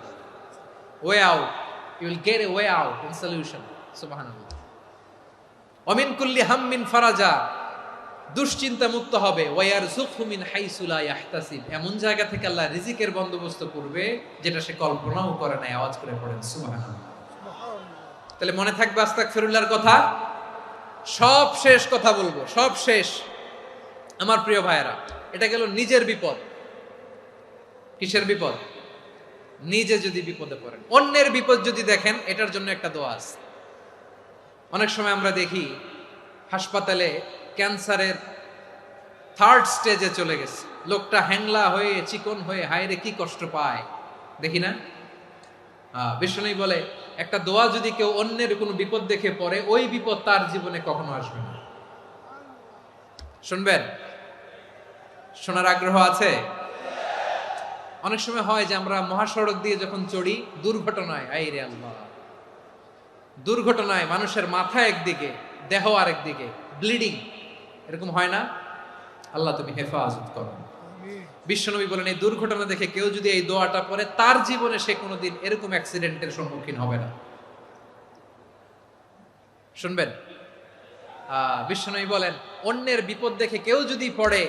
Way out, you will get a way out in solution. সুবহানাল্লাহ। ওয়া মিন কুল্লি হাম্মিন ফারাজা, দুশ্চিন্তা মুক্ত হবে। ওয়ায়ারযুকহু মিন হাইসু লা ইয়াহতাসিব, এমন জায়গা থেকে আল্লাহ রিজিকের বন্দোবস্ত করবে যেটা সে কল্পনাও করে নাই। আওয়াজ করে পড়েন সুবহানাল্লাহ। তাহলে মনে থাকবে আস্তাগফিরুল্লাহর কথা। সব শেষ কথা বলবো, সব শেষ আমার প্রিয় ভাইয়েরা। এটা গেল নিজের বিপদ। কিসের বিপদ? নিজে যদি বিপদে পড়েন। অন্যের বিপদ যদি দেখেন, এটার জন্য একটা দোয়া আছে। অনেক সময় আমরা দেখি হাসপাতালে ক্যান্সারের 3rd স্টেজে চলে গেছে, লোকটা হ্যাংলা হয়ে চিকন হয়ে হায়রে কি কষ্ট পায়, দেখি না? বিষ্ণু বলে একটা দোয়া যদি কেউ অন্যের কোনো বিপদ দেখে পড়ে, ওই বিপদ তার জীবনে কখনো আসবে না। শুনবেন? শোনার আগ্রহ আছে? অনেক সময় হয় যে আমরা মহাসড়ক দিয়ে যখন চড়ি, দুর্ঘটনায়, আইরে আল্লাহ, দুর্ঘটনায় মানুষের মাথা একদিকে, দেহ আরেকদিকে, ব্লিডিং, এরকম হয় না? আল্লাহ তুমি হেফাজত করো। বিশ্বনবী বলেন, এই দুর্ঘটনা দেখে কেউ যদি এই দোয়াটা পড়ে, তার জীবনে সে কোনোদিন এরকম অ্যাক্সিডেন্টের সম্মুখীন হবে না। শুনবেন? বিশ্বনবী বলেন, অন্যের বিপদ দেখে কেউ যদি পড়ে,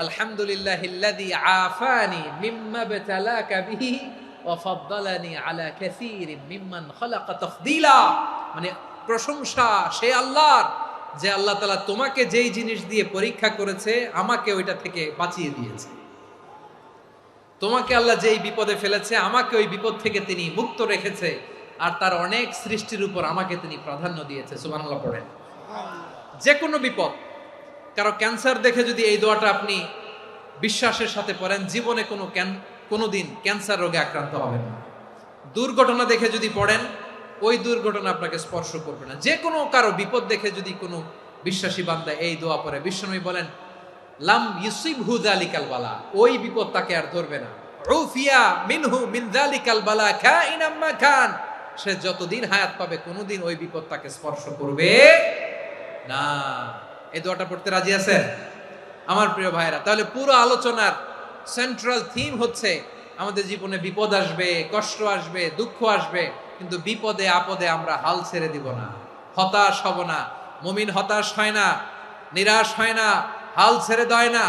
আলহামদুলিল্লাহিল্লাযী আফানি মিম্মা বতালাকা বিহি ওয়া ফাদ্দালানি আলা কাসীরিন মিম্মান খালাকা তাফদীলা, মানে প্রশংসা সে আল্লাহর, যে আল্লাহ তাআলা তোমাকে যেই জিনিস দিয়ে পরীক্ষা করেছে, আমাকে ওইটা থেকে বাঁচিয়ে দিয়েছে। তোমাকে আল্লাহ যেই বিপদে ফেলেছে, আমাকে ওই বিপদ থেকে তিনি মুক্ত রেখেছে, আর তার অনেক সৃষ্টির উপর আমাকে তিনি প্রাধান্য দিয়েছে। সুবহানাল্লাহ পড়েন। যে কোনো বিপদ, কারো ক্যান্সার দেখে যদি এই দোয়াটা আপনি বিশ্বাসের সাথে পড়েন, জীবনে কোনোদিন ক্যান্সার রোগে আক্রান্ত হবেন না। দুর্ঘটনা দেখে যদি পড়েন, ওই দুর্ঘটনা আপনাকে স্পর্শ করবে না। যে কোনো কারো বিপদ দেখে যদি কোনো বিশ্বাসী বান্দা এই দোয়া পড়ে, বিশ্বনবী বলেন, লাম ইউসিবহু যালিকাল বালা, ওই বিপদ তাকে আর ধরবে না। উফিয়া মিনহু মিন যালিকাল বালা কাইনাম মা কান, সে যতদিন হায়াত পাবে কোনোদিন ওই বিপদ তাকে স্পর্শ করবে না। এই দোয়াটা পড়তে রাজি আছেন আমার প্রিয় ভাইরা? তাহলে পুরো আলোচনার সেন্ট্রাল থিম হচ্ছে, আমাদের জীবনে বিপদ আসবে, কষ্ট আসবে, দুঃখ আসবে, কিন্তু বিপদে আপদে আমরা হাল ছেড়ে দিব না, হতাশ হব না। মুমিন হতাশ হয় না, নিরাশ হয় না, হাল ছেড়ে দেয় না।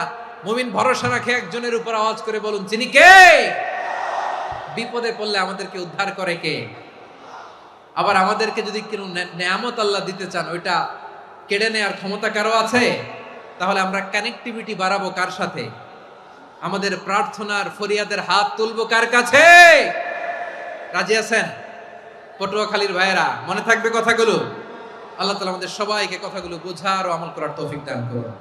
মুমিন ভরসা রাখে একজনের উপর। আওয়াজ করে বলুন, যিনি কে? বিপদে পড়লে আমাদেরকে উদ্ধার করে কে? আবার আমাদেরকে যদি কোনো নেয়ামত আল্লাহ দিতে চান, ওইটা কেড়ে নেওয়ার ক্ষমতা কারো আছে? তাহলে আমরা কানেক্টিভিটি বাড়াবো কার সাথে? আমাদের প্রার্থনার ফরিয়াদের হাত তুলবো কার কাছে? রাজি আছেন পটুয়াখালীর ভাইয়েরা? মনে থাকবে কথাগুলো? আল্লাহ তাআলা আমাদের সবাইকে কথাগুলো বোঝার ও আমল করার তৌফিক দান করুন।